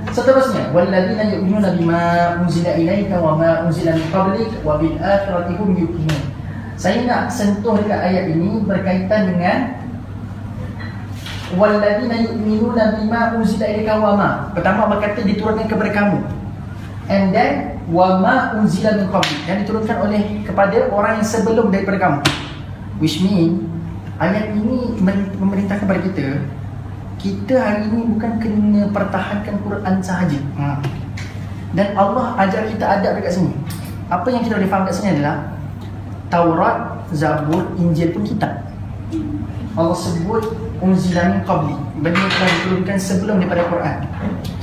Seterusnya, walladzina yu'minuna bima unzila ilaika wa ma unzila min qablik wa bil akhirati hum yuqinun. Saya nak sentuh dekat ayat ini berkaitan dengan walladzina yu'minuna bima unzila ilaika wa ma. Pertama berkata diturunkan kepada kamu. And then wa ma unzila min qablik, yang diturunkan oleh kepada orang yang sebelum daripada kamu. Which mean ayat ini memerintahkan kepada kita hari ini bukan kena pertahankan Quran sahaja. Dan Allah ajar kita adab dekat sini. Apa yang kita boleh faham kat sini adalah Taurat, Zabur, Injil pun kitab. Allah sebut unzila min qabli, benda yang telah diturunkan sebelum daripada Quran.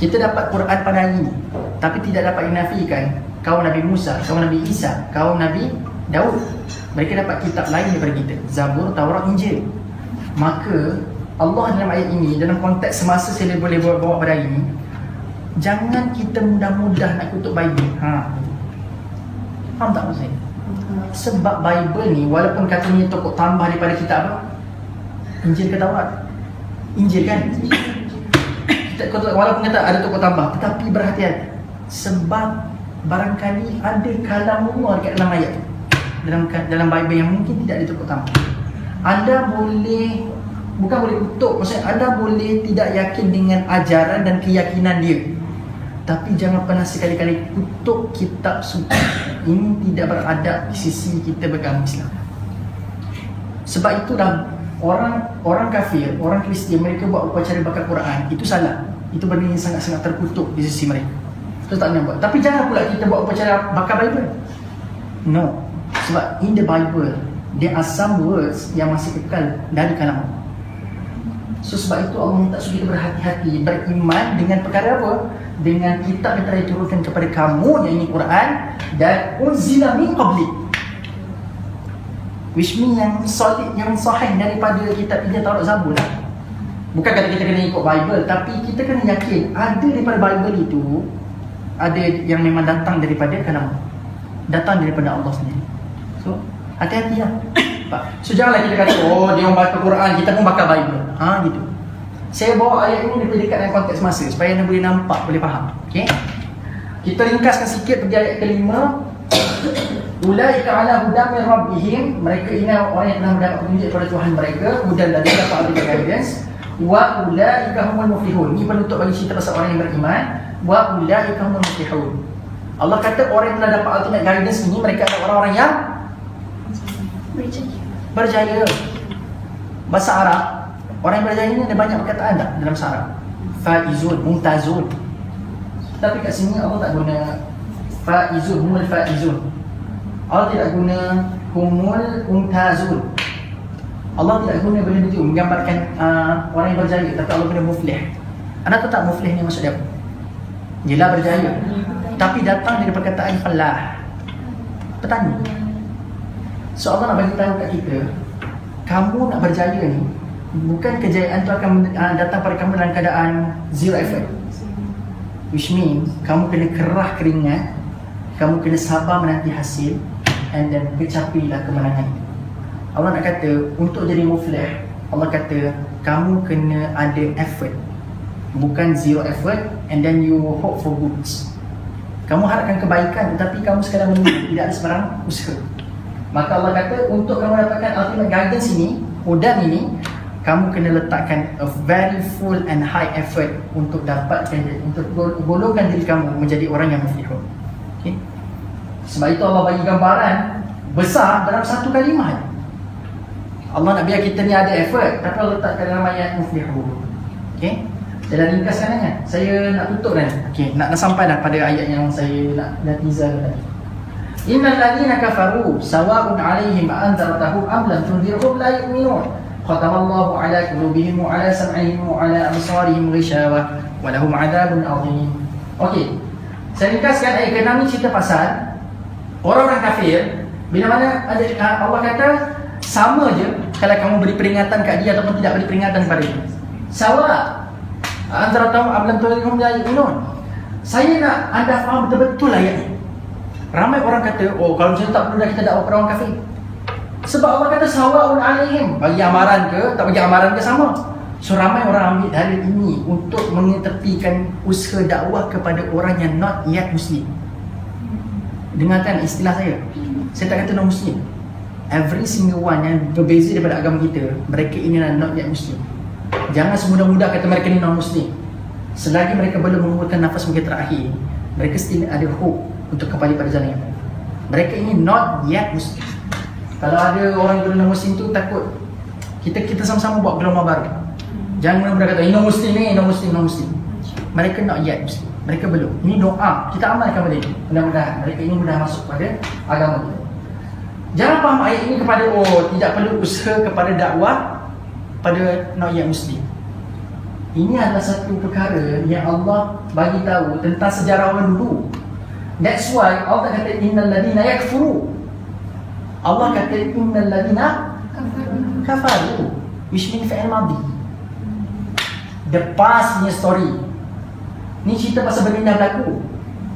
Kita dapat Quran pada hari ini, tapi tidak dapat dinafikan kaum Nabi Musa, kaum Nabi Isa, kaum Nabi Daud, mereka dapat kitab lain daripada kita, Zabur, Taurat, Injil. Maka Allah dalam ayat ini, dalam konteks semasa saya boleh bawa pada hari ini, jangan kita mudah-mudah nak kutuk Bible. Faham tak maksud saya? Sebab Bible ni walaupun katanya tokoh tambah daripada kitab apa? Injil ke Taurat? Injil kan? Walaupun kata ada tokoh tambah, tetapi berhati-hati. Sebab barangkali ada kalamullah dekat dalam ayat tu, dalam Bible yang mungkin tidak ada tokoh tambah. Anda boleh, bukan boleh kutuk, maksudnya anda boleh tidak yakin dengan ajaran dan keyakinan dia, tapi jangan pernah sekali-kali kutuk kitab suci. Ini tidak beradab di sisi kita beragama Islam. Sebab itulah orang kafir, orang Kristian, mereka buat upacara bakar Quran, itu salah. Itu benda yang sangat-sangat terkutuk di sisi mereka. Itu tak nak buat. Tapi jangan pula kita buat upacara bakar Bible. No. Sebab in the Bible there are some words yang masih kekal dari kalam Allah. So sebab itu Allah minta supaya kita berhati-hati, beriman dengan perkara apa? Dengan kitab yang telah diturunkan kepada kamu, yang ini Quran, dan unzila min qabli, which means yang solid, yang sahih daripada kitab Injil, Taurat, Zabur lah. Bukan kata kita kena ikut Bible, tapi kita kena yakin ada daripada Bible itu, ada yang memang datang daripada kalam, datang daripada Allah sendiri. So hati-hati lah. So janganlah kita kata, oh dia orang baca Quran, kita pun bakal Bible. Gitu. Saya bawa ayat ini lebih dekat dengan konteks masa supaya anda boleh nampak, boleh faham. Okay? Kita ringkaskan sikit pergi ayat kelima. Ulaika ala hudan min rabbihim, mereka ini orang yang telah mendapat petunjuk daripada Tuhan mereka, hudan dari dapat ada guidance. Wa ulaika humul muflihun. Ini penutup bagi cerita pasal orang yang beriman. Wa ulaika humul muflihun. Allah kata orang yang telah dapat ultimate guidance ini, mereka adalah orang-orang yang berjaya. Bahasa Arab, orang yang berjaya ini ada banyak perkataan tak dalam bahasa Arab? Faizun, mumtazun. Tapi kat sini Allah tak guna faizun, humul faizun. Allah tidak guna humul mumtazun. Allah tidak guna benda itu menggambarkan orang yang berjaya, tapi Allah guna muflih. Anda tahu tak muflih ni maksud dia apa? Jelah berjaya, tapi datang dari perkataan falah, petani. So Allah nak bagi tahu kat kita, kamu nak berjaya ni, bukan kejayaan tu akan datang pada kamu dalam keadaan zero effort. Which means kamu kena kerah keringat, kamu kena sabar menanti hasil, and then kecapailah kemenangan itu. Allah nak kata untuk jadi muflih, Allah kata kamu kena ada effort, bukan zero effort and then you hope for goods. Kamu harapkan kebaikan tetapi kamu sekadar menunggu, tidak ada sebarang usaha. Maka Allah kata untuk kamu dapatkan ultimate guidance ini, hudan ini, kamu kena letakkan a very full and high effort untuk dapatkan, untuk golongkan diri kamu menjadi orang yang muflihun. Okay? Sebab itu Allah bagi gambaran besar dalam satu kalimah. Allah nak biar kita ni ada effort, tapi Allah letakkan dalam ayat muflihun. Okay? Dalam ringkaskannya, saya nak tutup dah. Okay, nak sampai dah pada ayat yang saya nak teaser tadi. Innal ladzina kafaru sawa'un 'alaihim anzartahum am lam tunzirhum la yu'minun. Khatamallahu 'ala qulubihim wa 'ala sam'ihim wa 'ala absarihim ghishawah wa lahum 'adzabun 'adzim. Okey. Saya ringkaskan ayat ke-6 ni cerita pasal orang-orang kafir. Bila mana ada Allah kata sama je kalau kamu beri peringatan kat dia ataupun tidak beri peringatan kepada dia. Sawa anzartahum am lam tunzirhum la yu'minun. Saya nak anda faham betul-betul ayat ni. Ramai orang kata, oh kalau macam tu tak perlu dah kita dakwah pada orang kafir. Sebab Allah kata sawa'un 'alaihim, bagi amaran ke tak bagi amaran ke sama. So ramai orang ambil dalil ini untuk mengetepikan usaha dakwah kepada orang yang not yet Muslim. Dengarkan istilah saya tak kata non Muslim. Every single one yang berbeza daripada agama kita, mereka ini adalah not yet Muslim. Jangan semudah-mudah kata mereka ni non Muslim. Selagi mereka belum mengumurkan nafas mereka terakhir, mereka still ada hope untuk kembali pada jalan yang benar. Mereka ini not yet Muslim. Kalau ada orang yang non Muslim tu takut kita sama-sama buat gelombang baru. Jangan mudah-mudah kata non Muslim ni, non Muslim. Mereka not yet Muslim. Mereka belum. Ini doa. Kita amalkan benda ini. Mudah-mudahan mereka ini mudah masuk pada agama kita. Jangan faham ayat ini kepada tidak perlu usaha kepada dakwah pada rakyat Muslim. Ini adalah satu perkara yang Allah bagi tahu tentang sejarah orang dulu. That's why Allah kata innal ladina yakfuru. Allah kata innal ladina kafaru, which means fi'il madhi. The past punya story. Ni cerita pasal benda yang berlaku.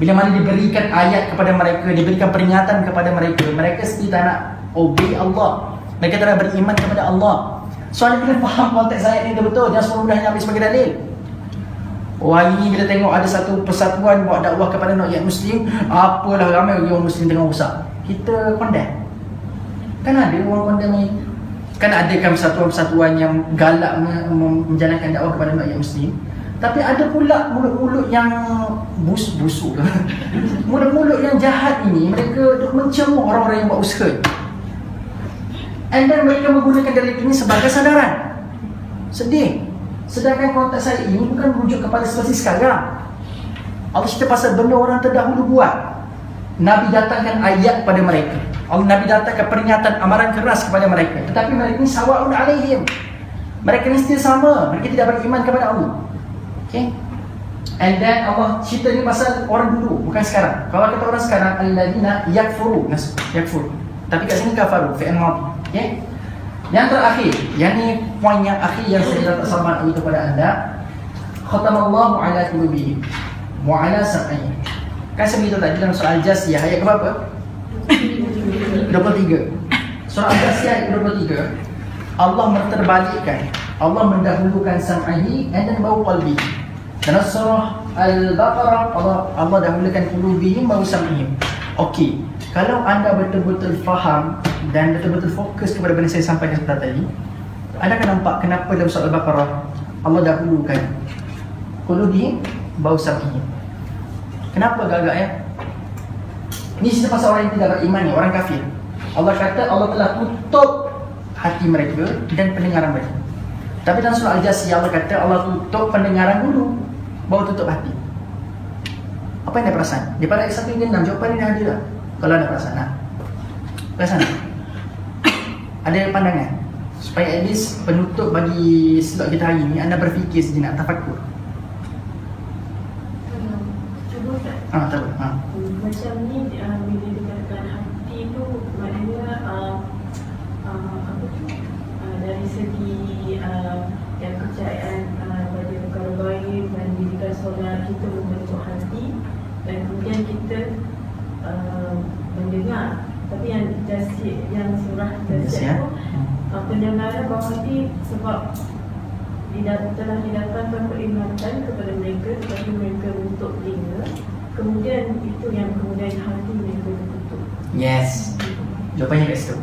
Bila mana diberikan ayat kepada mereka, diberikan peringatan kepada mereka, mereka sendiri tak nak obey Allah. Mereka tak nak beriman kepada Allah. Soalnya kena faham konteks ayat ni betul. Jangan semua mudah ambil sebagai dalil. Hari ni bila tengok ada satu persatuan buat dakwah kepada rakyat Muslim, apalah ramai orang Muslim tengah rosak. Kita condemn. Kan ada orang condemn ni. Kan ada kan persatuan-persatuan yang galak menjalankan dakwah kepada rakyat Muslim. Tapi ada pula mulut-mulut yang busuk. Mulut-mulut yang jahat ini, mereka duk mencemooh orang-orang yang buat usaha. And then mereka menggunakan dalil ini sebagai sandaran. Sedih. Sedangkan konteks saya ini bukan merujuk kepada situasi sekarang. Allah cerita pasal benda orang terdahulu buat. Nabi datangkan ayat kepada mereka. Nabi datangkan peringatan amaran keras kepada mereka. Tetapi mereka ini sawa'un alaihim. Mereka ini still sama. Mereka tidak beriman kepada Allah. Okay. And then Allah cerita ni pasal orang dulu, bukan sekarang. Kalau kata orang sekarang, alladzina yakfuru, yakfur. Tapi kat sini kafaru, fi'il madhi. Okay. Yang terakhir, yang ni poin yang akhir yang saya tak sabar itu kepada anda. Khatamallahu ala qulubihim wa ala sam'ihim. Kan saya beritahu tadi dalam surah Al-Jasiyah ayat berapa? 23. Surah Al-Jasiyah ayat 23. Allah menterbalikkan, Allah mendahulukan sam'ihi and then baru qalbi. Dalam surah Al-Baqarah Allah dahulukan qulubihim baru sam'ihim. Okey, kalau anda betul-betul faham dan betul-betul fokus kepada benda saya sampaikan sebentar tadi, anda akan nampak kenapa dalam surah Al-Baqarah Allah dahulukan qulubihim baru sam'ihim. Kenapa agak-agak ya? Ini cerita pasal orang yang tidak beriman ni, orang kafir. Allah kata Allah telah tutup hati mereka dan pendengaran mereka. Tapi dalam surah Al-Jasiyah Allah kata Allah tutup pendengaran dulu, baru tutup hati. Apa yang anda perasan? Daripada ayat 1 hingga 6, jawapan ini ada tak? Kalau anda perasan, perasan tak? Ada pandangan? Supaya at least penutup bagi slot kita hari ini, anda berfikir sejenak, tafakur. Cuba tak? Tahu. Macam ni, bila dikatakan hati tu, maknanya apa tu? Dari segi yang kepercayaan pada perkara baik dan dirikan solat, kita membentuk hati dan kemudian kita mendengar. Tapi yang surah Jasiyah tu pendengaran bawah hati sebab telah didatangkan peringatan kepada mereka, tetapi mereka untuk telinga, kemudian itu yang kemudian hati mereka tertutup. Yes, jawapannya kat situ.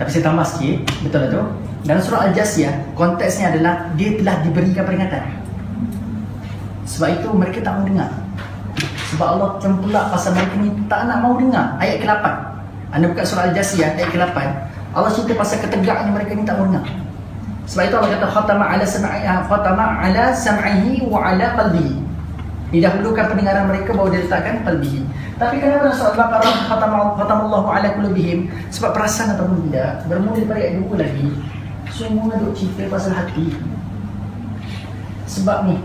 Tapi saya tambah sikit, betul tak tu? Dalam surah Al-Jasiyah, konteksnya adalah dia telah diberikan peringatan. Sebab itu mereka tak mau dengar. Sebab Allah cempelak pasal mereka ni tak nak mau dengar. Ayat ke-8, anda buka surah Al-Jasiyah ayat ke-8, Allah cerita pasal ketegaknya mereka ni tak mau dengar. Sebab itu Allah kata khatama ala sam'ihi wa ala qalbihi. Didahulukan pendengaran mereka baru dia letakkan qalbihi. Tapi kenapa dalam surah Al-Baqarah khatamallahu ala qulubihim? Sebab perasan atau tidak, bermula daripada ayat 2 lagi, semua duk cerita pasal hati. Sebab ni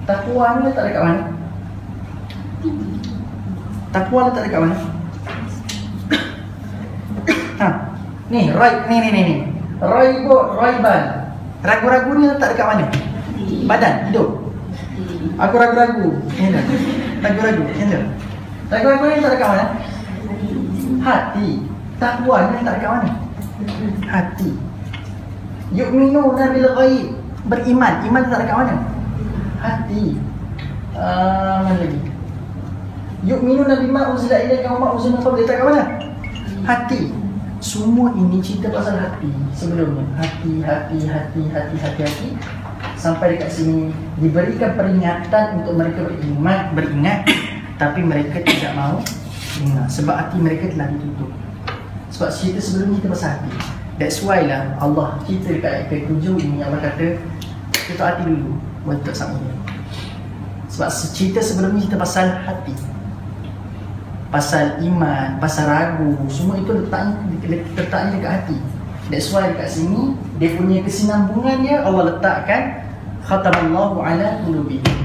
takwa ni letak dekat mana? Takwa letak dekat mana? Ni, Roiban. Ragu-ragu ni letak dekat mana? Badan, hidup. Aku ragu-ragu. Ragu-ragu, ragu-ragu ni letak dekat mana? Hati. Takwa ni letak dekat mana? Hati. Yu'minuna bil ghaib. Beriman. Iman letak dekat mana? Hati. Mana lagi? Yu'minuna bima unzila ilaika wa ma unzila min qablik, letak dekat mana? Hati. Semua ini cerita pasal hati sebelumnya. Hati. Sampai dekat sini diberikan peringatan untuk mereka beringat, tapi mereka tidak mahu dengar sebab hati mereka telah ditutup. Sebab cerita sebelum ni kita pasal hati. That's why lah Allah cerita dekat ayat ke-7 ini, Allah kata kita hati dulu baru tutup sam'iyah. Sebab cerita sebelum ni kita pasal hati, pasal iman, pasal ragu, semua itu letaknya dekat hati. That's why dekat sini dia punya kesinambungannya Allah letakkan khatamallahu ala qulubihim.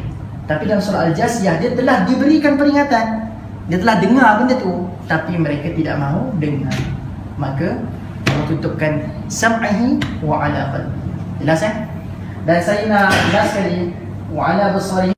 Tapi dalam surah Al-Jasiyah dia telah diberikan peringatan, dia telah dengar benda tu, tapi mereka tidak mahu dengar. Maka Allah tutupkan sam'ihi wa ala qalbi. Jelas Dan saya nak jelas sekali wa ala basarihi